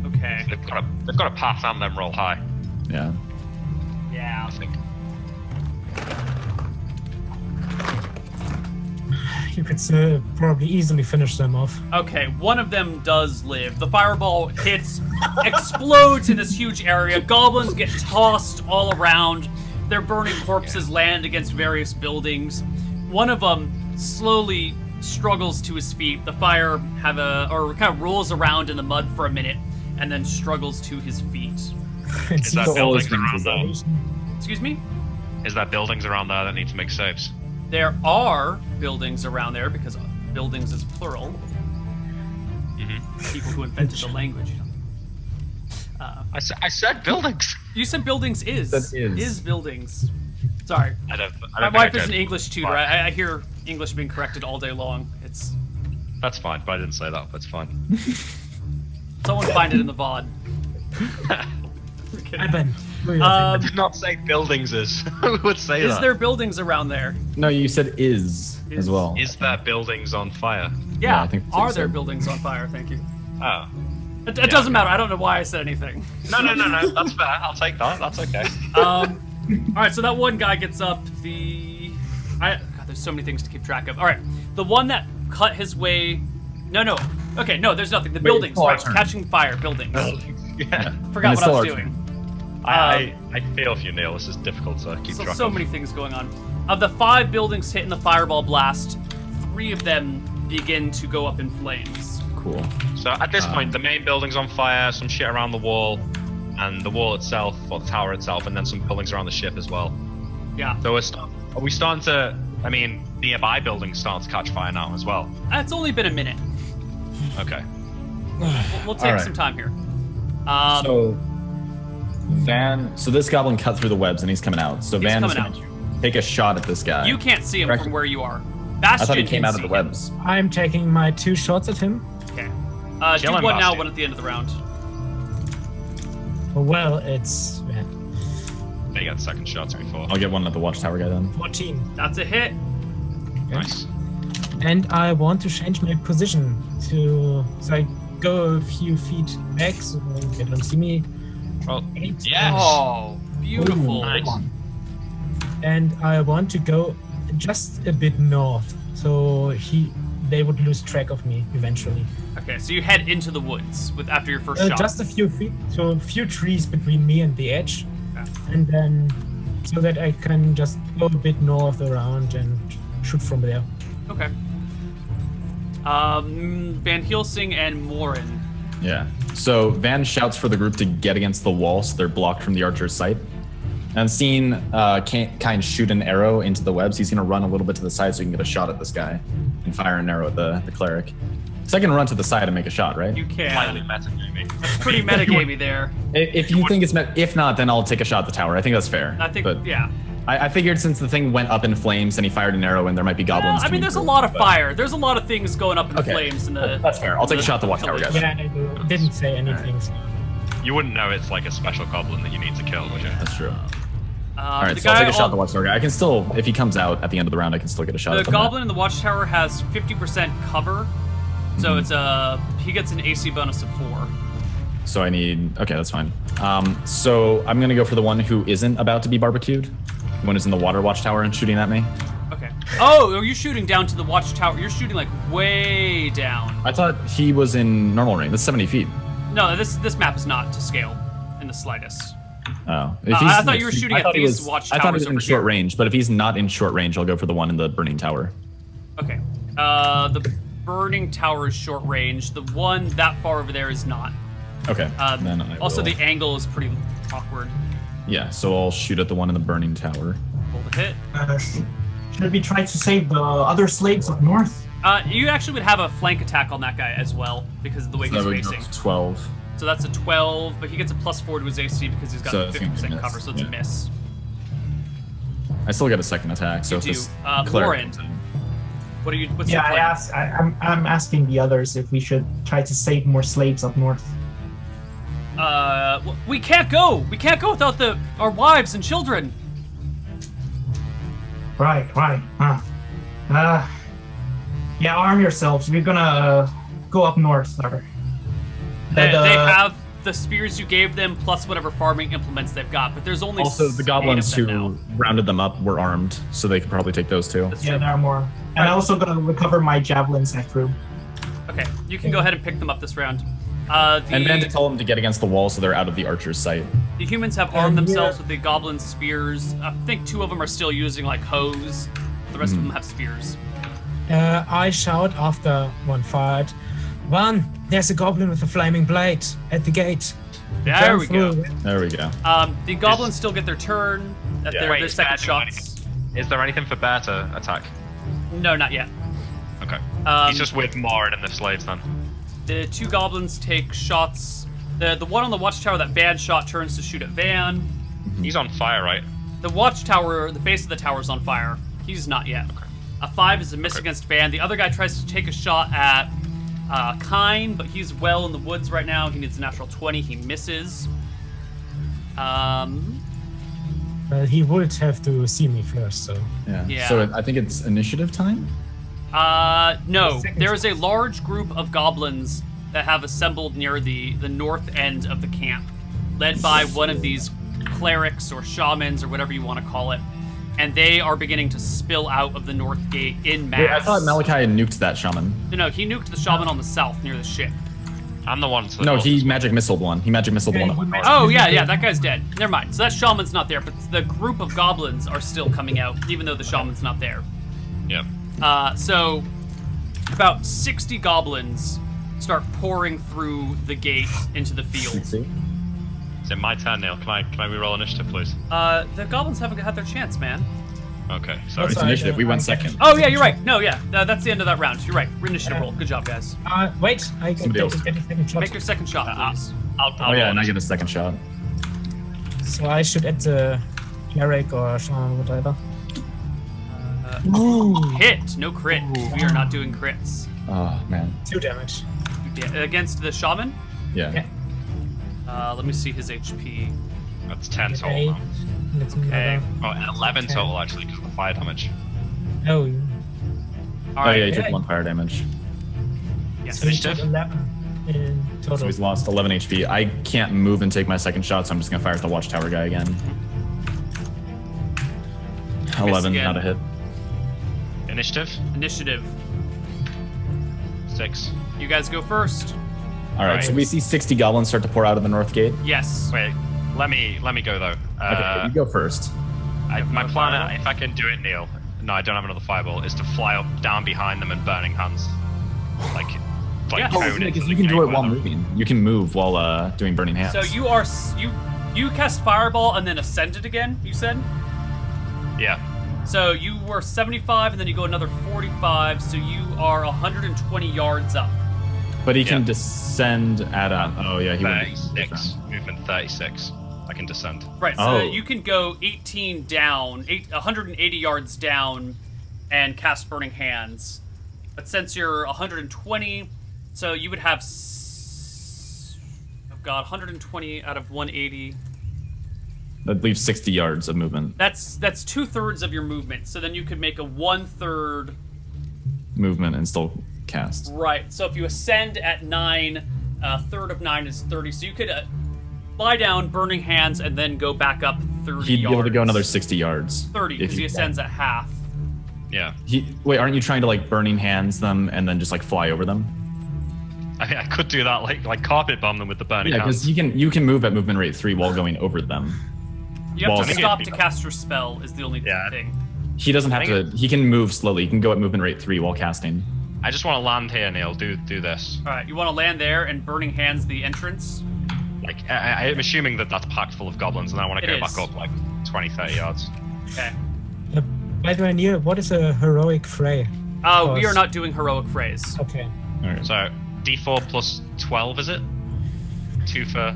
Okay. They've got a pass and them roll high, Yeah. Yeah. I think. You could probably easily finish them off. Okay, one of them does live. The fireball hits, explodes in this huge area. Goblins get tossed all around. Their burning corpses land against various buildings. One of them slowly struggles to his feet. The fire kind of rolls around in the mud for a minute and then struggles to his feet. Is that So all his buildings things around is there? Excuse me? Is that buildings around there that need to make saves? There are buildings around there because buildings is plural. Mm-hmm. People who invented the language. I said buildings. You said buildings is. That is. Buildings. Sorry. I don't My think wife I is an did. English tutor. Fine. I hear English being corrected all day long. It's That's fine, but I didn't say that. That's fine. someone find it in the VOD. Okay. Eben, do your I did not say buildings is. Who would say Is that? there buildings around there? No, you said is Is. as well. Is there buildings on fire? Yeah. I think Are so. there buildings on fire? Thank you. Oh. It doesn't matter. I don't know why I said anything. No. That's fair. I'll take that. That's okay. All right. So that one guy gets up. God, there's so many things to keep track of. All right. The one that cut his way. No. Okay. No, there's nothing. The buildings. it's our Right. turn. Catching fire. Buildings. Yeah. Forgot And it's what I was still our doing. I feel for you, Neil. This is difficult to keep track So of. many things going on. Of the 5 buildings hit in the fireball blast, 3 of them begin to go up in flames. Cool. So at this point, the main building's on fire, some shit around the wall, and the wall itself, or the tower itself, and then some buildings around the ship as well. Yeah. So are we starting to? I mean, nearby buildings starting to catch fire now as well. It's only been a minute. Okay. We'll take All right. some time here. So this goblin cut through the webs and he's coming out. So He's Van is coming going to take a shot at this guy. You can't see him Correct. from where you are. I Bastion thought he came can out of see the him. webs. I'm taking my 2 shots at him. Okay. Kill Do him, one now, Bastion. one at the end of the round. Well, it's They got second shots before. I'll get one at the watchtower guy then. 14. That's a hit. Nice. And I want to change my position so I go a few feet back so they don't see me. Well, 8. yes. Oh, beautiful. Nice. And I want to go just a bit north. So they would lose track of me eventually. Okay, so you head into the woods with after your first shot. Just a few feet, so a few trees between me and the edge, Okay. and then so that I can just go a bit north around and shoot from there. Okay. Van Helsing and Morin. Yeah. So Van shouts for the group to get against the wall so they're blocked from the archer's sight. And seeing kind shoot an arrow into the webs, he's going to run a little bit to the side so he can get a shot at this guy and fire an arrow at the cleric. So I can run to the side and make a shot, right? You Slightly can. metagaming. That's pretty metagamey there. If you think it's if not, then I'll take a shot at the tower. I think that's fair. I think, But yeah. I figured since the thing went up in flames and he fired an arrow and there might be Well, goblins. I mean, coming there's a through, lot of but- fire. There's a lot of things going up in the Okay. flames. In the, That's fair. I'll take a shot at the watchtower, guys. Yeah, I didn't say anything. So. You wouldn't know it's like a special goblin that you need to kill, would you? That's true. All right, the so I'll guy take a shot at the on- watchtower guy. I can still, if he comes out at the end of the round, I can still get a shot The at him. goblin in the watchtower has 50% cover, so it's he gets an AC bonus of 4. So I need, okay, that's fine. So I'm gonna go for the one who isn't about to be barbecued. The one who's in the water watchtower and shooting at me. Okay. Oh, are you shooting down to the watchtower? You're shooting like way down. I thought he was in normal range. That's 70 feet. No, this map is not to scale in the slightest. Oh. I thought you were shooting at these watchtowers I thought he was in over short here. range, but if he's not in short range, I'll go for the one in the burning tower. Okay. The burning tower is short range. The one that far over there is not. Okay. Then I Also, will- the angle is pretty awkward. Yeah, so I'll shoot at the one in the burning tower. Roll to hit. Should we try to save the other slaves up north? You actually would have a flank attack on that guy as well because of the way So he's that would go facing. to 12. So that's a 12, but he gets a +4 to his AC because he's got So it's gonna be a 50% miss, cover, so it's a yeah. miss. I still get a second attack, so You if do. this Lauren. cleric comes in- What's Yeah, your I plan? I'm asking the others if we should try to save more slaves up north. We can't go. We can't go without our wives and children. Right. Huh. Yeah, arm yourselves. We're gonna go up north. They have the spears you gave them plus whatever farming implements they've got, but there's only Also, the 8 goblins of them who now. rounded them up were armed, so they could probably take those too. That's Yeah, true. there are more. And I'm also gonna recover my javelins I threw. Okay, you can go ahead and pick them up this round. And then to tell them to get against the wall so they're out of the archer's sight. The humans have armed themselves with the goblin spears. I think 2 of them are still using like hoes. The rest of them have spears. I shout after one fight. One, there's a goblin with a flaming blade at the gate. There Jump we go. through. There we go. The goblins still get their turn at their Wait, is second Bear doing shots. Is there anything for Bear to attack? No, not yet. Okay. Um, He's just with Morin and the slaves then. The 2 goblins take shots. The one on the watchtower that Van shot turns to shoot at Van. He's on fire, right? The watchtower, the base of the tower is on fire. He's not yet. Okay. A 5 is a miss against Van. The other guy tries to take a shot at Kine, but he's well in the woods right now. He needs a natural 20. He misses. Well, he would have to see me first, so. Yeah. Yeah. So I think it's initiative time? No. Second There is a large group of goblins that have assembled near the north end of the camp, led by one of these clerics or shamans or whatever you want to call it. And they are beginning to spill out of the north gate in mass. Wait, I thought Malachi had nuked that shaman. No, he nuked the shaman on the south near the ship. I'm the one to the No, north. he magic missiled one. He magic missiled Yeah, one. he would magic Oh, yeah, missile. yeah, that guy's dead. Never mind. So that shaman's not there, but the group of goblins are still coming out, even though the shaman's not there. Yeah. So about 60 goblins start pouring through the gate into the field. See? Is it my turn, Neil? Can I reroll initiative, please? The goblins haven't had their chance, man. Okay, sorry. It's Sorry, initiative. We I went get- second. Oh, yeah, you're right. No, yeah, that's the end of that round. You're right. Initiative roll. Good job, guys. Wait, I Somebody else. get a second shot. Make your second shot, please. I'll Oh yeah, roll and I initiative. get a second shot. So I should add the cleric or shaman, whatever. Hit, no crit. We are not doing crits. Oh man. 2 damage. Yeah, against the shaman, Yeah. Yeah. let me see his HP. That's 10 Get total 8. now. That's Okay. another. Oh, 11 total, actually, because of the fire damage. Oh, All Oh right. yeah, he took Yeah. 1 fire damage. Yes. so he took Initiative? 11 in So total. he's lost 11 HP. I can't move and take my second shot, so I'm just gonna fire at the watchtower guy again. 11, again. not a hit. Initiative? Initiative. 6. You guys go first. All right, so we see 60 goblins start to pour out of the north gate. Yes. Wait, let me go though. Okay, you go first. My plan, if I can do it, Neil. No, I don't have another fireball. Is to fly up down behind them and burning hands, like Yeah. cone into Because the you can do gate it with while them. moving. You can move while doing burning hands. So you cast fireball and then ascended again. You said. Yeah. So you were 75, and then you go another 45. So you are 120 yards up. But he can Yeah. descend at a. Oh yeah, he would. 36. Movement 36. I can descend. Right. So Oh. you can go 18 down, 180 yards down, and cast burning hands. But since you're 120, so you would have. Oh God, 120 out of 180. That leaves 60 yards of movement. That's 2/3 of your movement. So then you could make a 1/3. Movement and still cast. Right. So if you ascend at 9, a third of 9 is 30. So you could lie down, burning hands, and then go back up 30 He'd be able to go yards. another 60 yards. 30 if because he ascends at half. Yeah. Wait, aren't you trying to like burning hands them and then just like fly over them? I mean, I could do that, like carpet bomb them with the burning Yeah, hands. because you can move at movement rate 3 while going over them. You have Well, to I think stop it'd to be- cast your spell is the only Yeah. thing. He doesn't have I to. think He can move slowly. He can go at movement rate 3 while casting. I just want to land here, Neil. Do this. All right, you want to land there and burning hands the entrance? Like, I'm assuming that that's packed full of goblins, and I want to It go is. back up like 20, 30 yards. Okay. By the way, Neil, what is a heroic fray? We Course. are not doing heroic phrase. Okay. All right. So, D4 plus 12, is it? 2 for.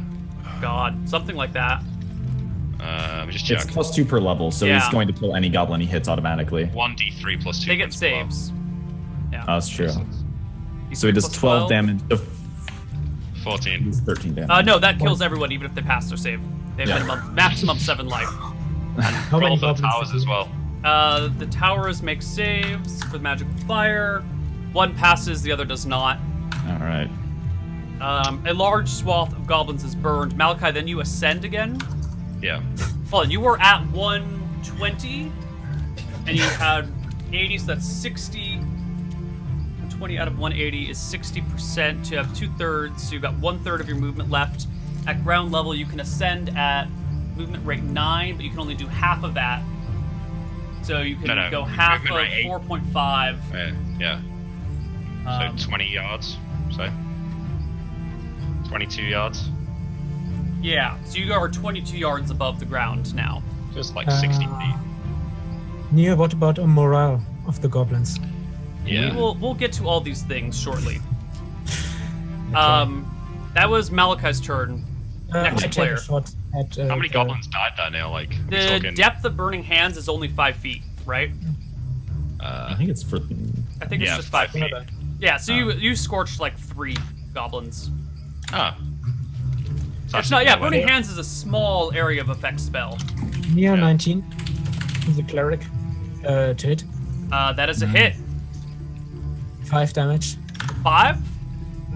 God, something like that. Just It's check. +2 per level, so Yeah. he's going to kill any goblin he hits automatically. 1d3 plus 2. They get plus 12. saves. Yeah. That's true. D3 So he does plus 12 damage. 14. He's 13 damage. No, that kills everyone even if they pass their save. They have Yeah. maximum 7 life. How Roll many for the goblins towers does as he- well. The towers make saves for the magical fire. One passes, the other does not. All right. A large swath of goblins is burned. Malachi, then you ascend again. Yeah. Well, you were at 120, and you had 80, so that's 60. 20 out of 180 is 60%. So you have 2/3, so you've got 1/3 of your movement left. At ground level, you can ascend at movement rate 9, but you can only do half of that. So you can No, go half of movement rate 8. 4.5. Yeah. Um, So 20 yards. So 22 yards. yeah, so you are 22 yards above the ground now. Just like 60 feet. Neil, what about a morale of the goblins? Yeah. We'll get to all these things shortly. That was Malachi's turn. Next I player. take a shot at. How many the- goblins died there, Neil? Like, we The talking, depth of burning hands is only 5 feet, right? I think it's for. I think it's Yeah, just 5 feet. Another. Yeah, so you scorched like 3 goblins. Oh. It's not. Yeah, burning hands is a small area of effect spell. Neil, Yeah. 19. The cleric. To hit. That is a hit. 5 damage. 5.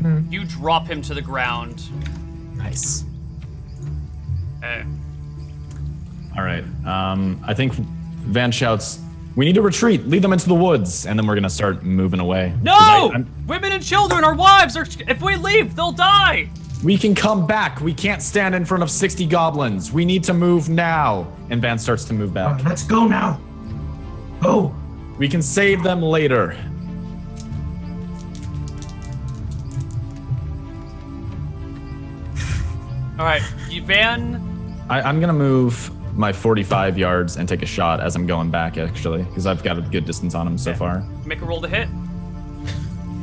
Hmm. You drop him to the ground. Nice. Okay. All right. I think Van shouts, "We need to retreat. Lead them into the woods," and then we're gonna start moving away. 'Cause No! I'm- Women and children, our wives are. If we leave, they'll die. We can come back. We can't stand in front of 60 goblins. We need to move now. And Van starts to move back. Let's go now. Oh, We can save them later. All right, Van. I'm gonna move my 45 yards and take a shot as I'm going back, actually, because I've got a good distance on him so far. Make a roll to hit.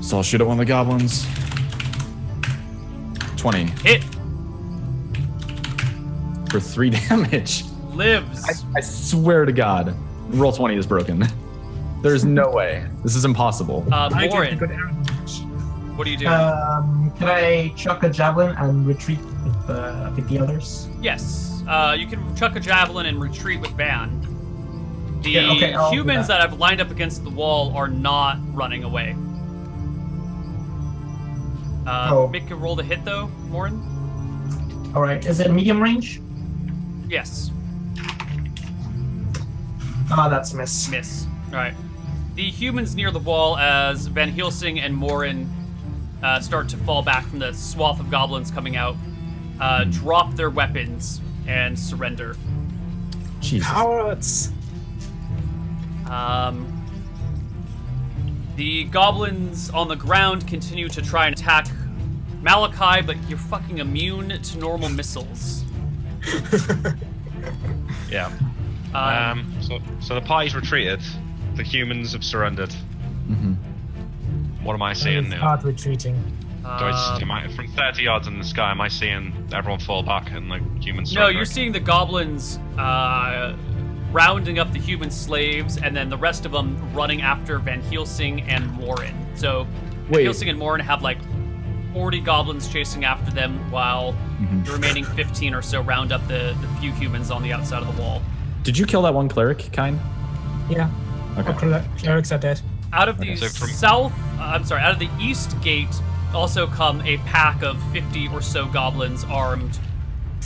So I'll shoot at one of the goblins. 20 Hit. for 3 damage. Lives. I swear to God, roll 20 is broken. There's no way. This is impossible. I get a Morin, good arrow damage. what do you do? can I chuck a javelin and retreat with the others? Yes. You can chuck a javelin and retreat with Van. The Yeah, okay, I'll do humans that. that have lined up against the wall are not running away. Oh. Make a roll to hit though, Morin. All right. Is it medium range? Yes. Ah, that's a miss. Miss. All right. The humans near the wall, as Van Helsing and Morin start to fall back from the swath of goblins coming out, drop their weapons and surrender. Jesus. Cowards! The goblins on the ground continue to try and attack Malachi, but you're fucking immune to normal missiles. Yeah. So the party's retreated. The humans have surrendered. Mm-hmm. What am I seeing now? Start retreating. From 30 yards in the sky, am I seeing everyone fall back and the humans No, surrender? you're seeing the goblins rounding up the human slaves, and then the rest of them running after Van Helsing and Morin. So Van Wait. Helsing and Morin have like 40 goblins chasing after them, while the remaining 15 or so round up the few humans on the outside of the wall. Did you kill that one cleric, Kine? Yeah. Okay. All clerics are dead. Out of the Okay, so out of the east gate also come a pack of 50 or so goblins armed.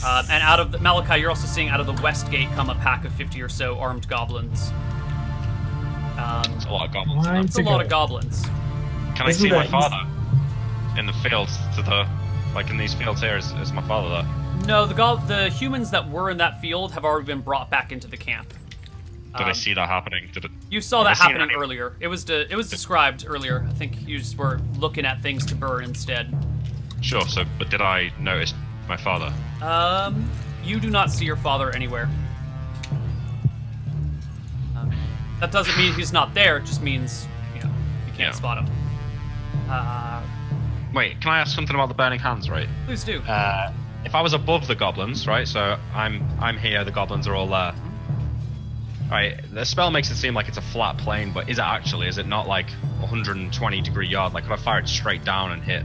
And out of the Malachi, you're also seeing out of the west gate come a pack of 50 or so armed goblins. It's a lot of goblins. Mine- It's a lot of goblins. Can I Isn't see my that father in the fields in these fields here? Is my father there? No, the humans that were in that field have already been brought back into the camp. Did I see that happening? You saw Did I that see happening any- earlier. It was described earlier. I think you just were looking at things to burn instead. Sure. But did I notice my father? You do not see your father anywhere. That doesn't mean he's not there. It just means you can't Yeah. spot him. Wait, can I ask something about the burning hands? Right. Please do. If I was above the goblins, right? So I'm here. The goblins are all there. Right. The spell makes it seem like it's a flat plane, but is it actually? Is it not like 120-degree yard? Like, could I fire it straight down and hit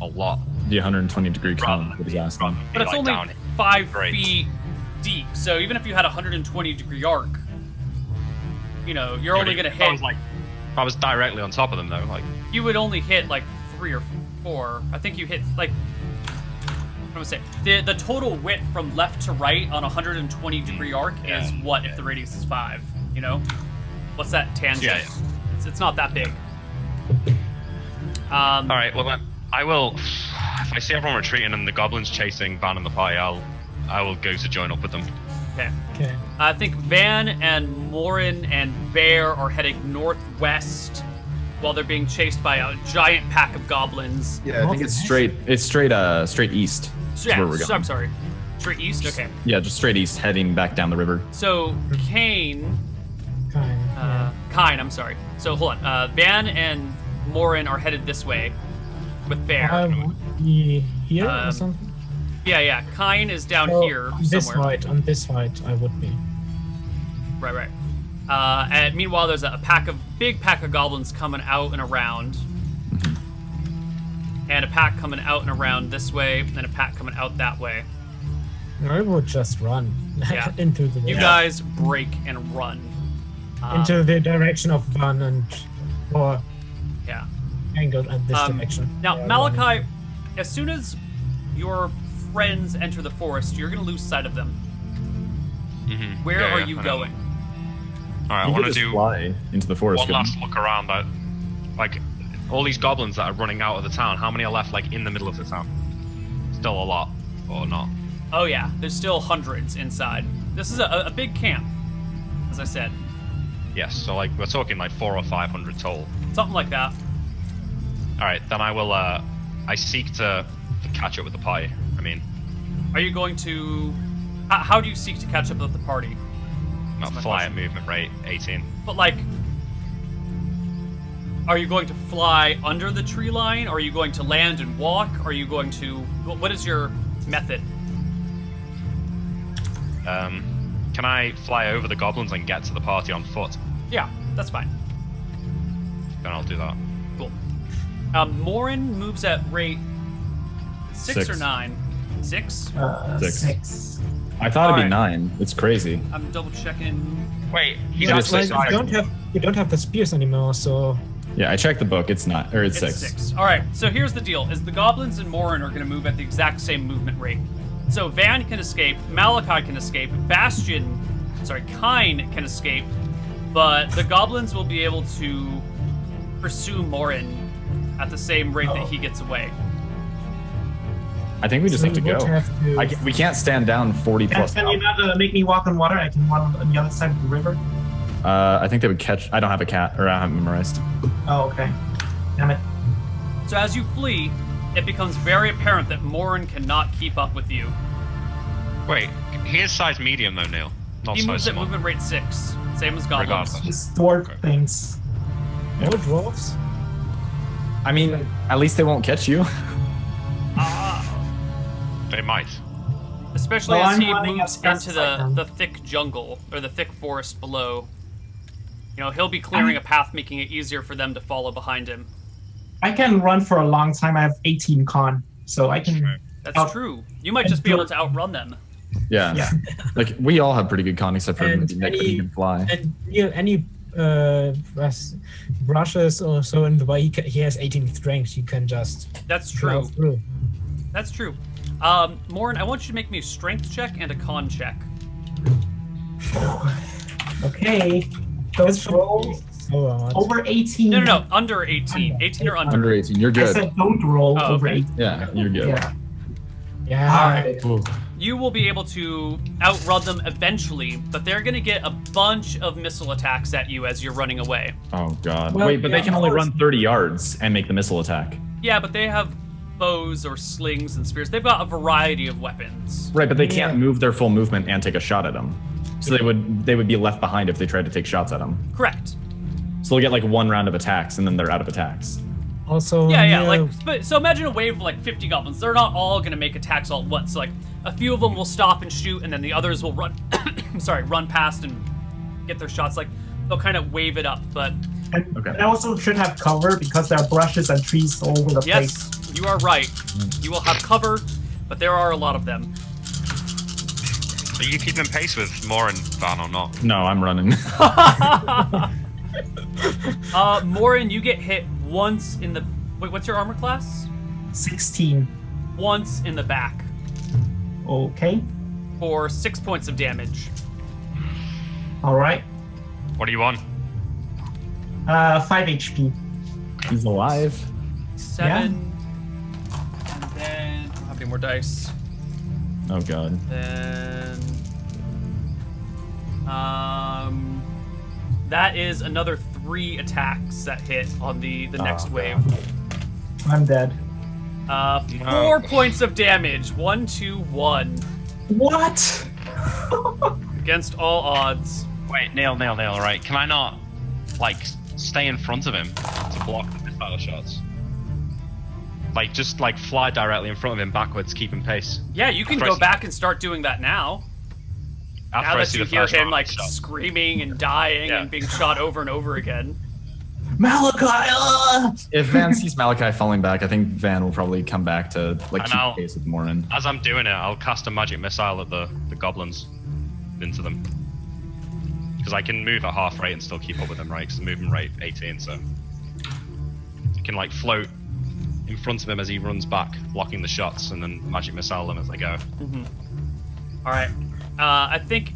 a lot? The 120-degree Rather cone than was be- asking. rather than be, But it's like, only down. 5 Great. feet deep. So even if you had a 120-degree arc, you're only gonna If I hit. was if I was directly on top of them, though, like. You would only hit like 3 or 4. I think you hit like. I'm gonna say the total width from left to right on a 120-degree arc is what if the radius is 5. What's that tangent? Yeah. It's not that big. All right. Well, then I will. If I see everyone retreating and the goblins chasing Van and the party, I will go to join up with them. Okay. Okay. I think Van and Morin and Bear are heading northwest while they're being chased by a giant pack of goblins. Yeah, I think it's straight. It's straight east. Is Yeah, where we're going. I'm sorry. Straight east? Okay. Yeah, just straight east, heading back down the river. So, Kane, Kine, I'm sorry. So, hold on. Van and Morin are headed this way with Bear. I would be here Um, or something. Yeah. Kine is down Oh, here on this somewhere. side, on this side, I would be. Right. And meanwhile, there's a big pack of goblins coming out and around. And a pack coming out and around this way, and a pack coming out that way. I would just run Yeah. into the You guys break and run. into the direction of Van or Yeah. angle at this direction. Now, Yeah, Malachi, running. as soon as your friends enter the forest, you're going to lose sight of them. Mm-hmm. Where are you going? All right. I You want could to just do fly into the forest. one couldn't last you? look around. That, like, all these goblins that are running out of the town. How many are left, like, in the middle of the town? Still a lot, or not? Oh, yeah. There's still hundreds inside. This is a big camp, as I said. Yes. So, like, we're talking like 400 or 500 total. Something like that. All right. Then I will. I seek to catch up with the party. I mean, Are you going to... How do you seek to catch up with the party? not my fly question. at movement rate 18. But, like... Are you going to fly under the tree line? Or are you going to land and walk? Are you going to... What is your method? Can I fly over the goblins and get to the party on foot? Yeah, that's fine. Then I'll do that. Cool. Morin moves at rate 6 or Six. 9? 6? 6. 6. I thought it'd be Alright. 9. It's crazy. I'm double checking. Wait, he's Yeah, actually. it's Well, like- you don't have the spears anymore, so Yeah, I checked the book. It's not, or it's, It's 6. 6. All right. So here's the deal: is the goblins and Morin are going to move at the exact same movement rate. So Van can escape, Malachi can escape, Kine can escape, but the goblins will be able to pursue Morin at the same rate that he gets away. I think we just So have to we would go. have to- We can't stand down 40 plus. Can you not make me walk on water? I can walk on the other side of the river. I think they would catch. I don't have a cat, or I haven't memorized. Oh, okay. Damn it. So as you flee, it becomes very apparent that Morin cannot keep up with you. Wait, he is size medium though, Neil. Not He size moves at small. movement rate 6, same as goblins. Regardless. These dwarf Okay. things. No dwarves? I mean, at least they won't catch you. They might. Especially Well, as I'm he running moves as fast into as I can. the thick jungle, or the thick forest below. You know, he'll be clearing a path, making it easier for them to follow behind him. I can run for a long time. I have 18 con, so I can. That's Oh. true. You might just be able to outrun them. Yeah. Yeah. Like we all have pretty good con except for And Nick, but he can fly. And any brushes or so in the way he has 18 strength, you can just That's plow true. through. That's true. Morin, I want you to make me a strength check and a con check. Okay. Those rolls So hard. over 18. No, under 18. 18 or under. Under 18, you're I good. said don't roll Oh, over okay. 18. Yeah, you're good. Yeah. Yeah. Alright. Ooh. You will be able to outrun them eventually, but they're going to get a bunch of missile attacks at you as you're running away. Oh god. Well, Wait, but yeah, they can only of course. run 30 yards and make the missile attack. Yeah, but they have bows or slings and spears. They've got a variety of weapons. Right, but they Yeah. can't move their full movement and take a shot at them. So they would be left behind if they tried to take shots at them. Correct. So they'll get like one round of attacks and then they're out of attacks. Also, Yeah, near- like so imagine a wave of like 50 goblins. They're not all going to make attacks all at once. So, like a few of them will stop and shoot, and then the others will run run past and get their shots. Like they'll kind of wave it up. But And Okay. I also should have cover because there are brushes and trees all over the place. yes, you are right. You will have cover, but there are a lot of them. Are you keeping pace with Morin, Van, or not? No, I'm running. Morin, you get hit once in the. Wait, what's your armor class? 16. Once in the back Okay. for 6 points of damage. Alright. What do you want? 5 HP. He's alive. 7. And then. I don't have any more dice. Oh god. Then. That is another 3 attacks that hit on the next wave. I'm dead. 4 points of damage. 1, 2, 1. What? Against all odds. Wait, Neil, right? Can I not, like, stay in front of him to block the missile shots? Like, just, like, fly directly in front of him backwards, keeping pace. Yeah, you can After I go see- back and start doing that now. After Now I that see you the hear first him round like of shots. screaming and dying Yeah. and being shot over and over again. Malachi! If Van sees Malachi falling back, I think Van will probably come back to like And keep I'll- pace with Morin. As I'm doing it, I'll cast a magic missile at the goblins into them. Because I can move at half rate and still keep up with them, right? Because the movement rate 18, so I can like float in front of him as he runs back, blocking the shots, and then magic missile them as they go. All right. I think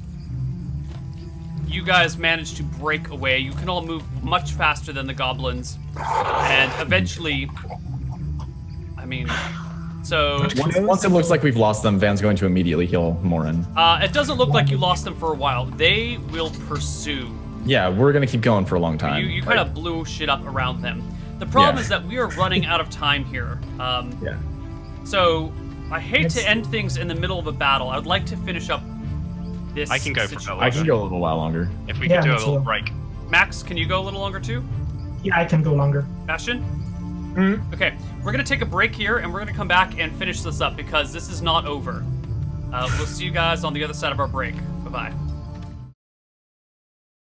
you guys managed to break away. You can all move much faster than the goblins, and eventually, I mean, so Once it looks like we've lost them, Van's going to immediately heal Morin. it doesn't look like you lost them for a while. They will pursue. Yeah, we're gonna keep going for a long time. You kind of blew shit up around them. The problem Yeah. is that we are running out of time here. Yeah. So I hate Let's- to end things in the middle of a battle. I would like to finish up this. I can go for a situation. I can go a little while longer. If we Yeah, could do a me little too. break. Max, can you go a little longer too? Yeah, I can go longer. Bastion? Mhm. Okay, we're gonna take a break here and we're gonna come back and finish this up because this is not over. We'll see you guys on the other side of our break. Bye bye.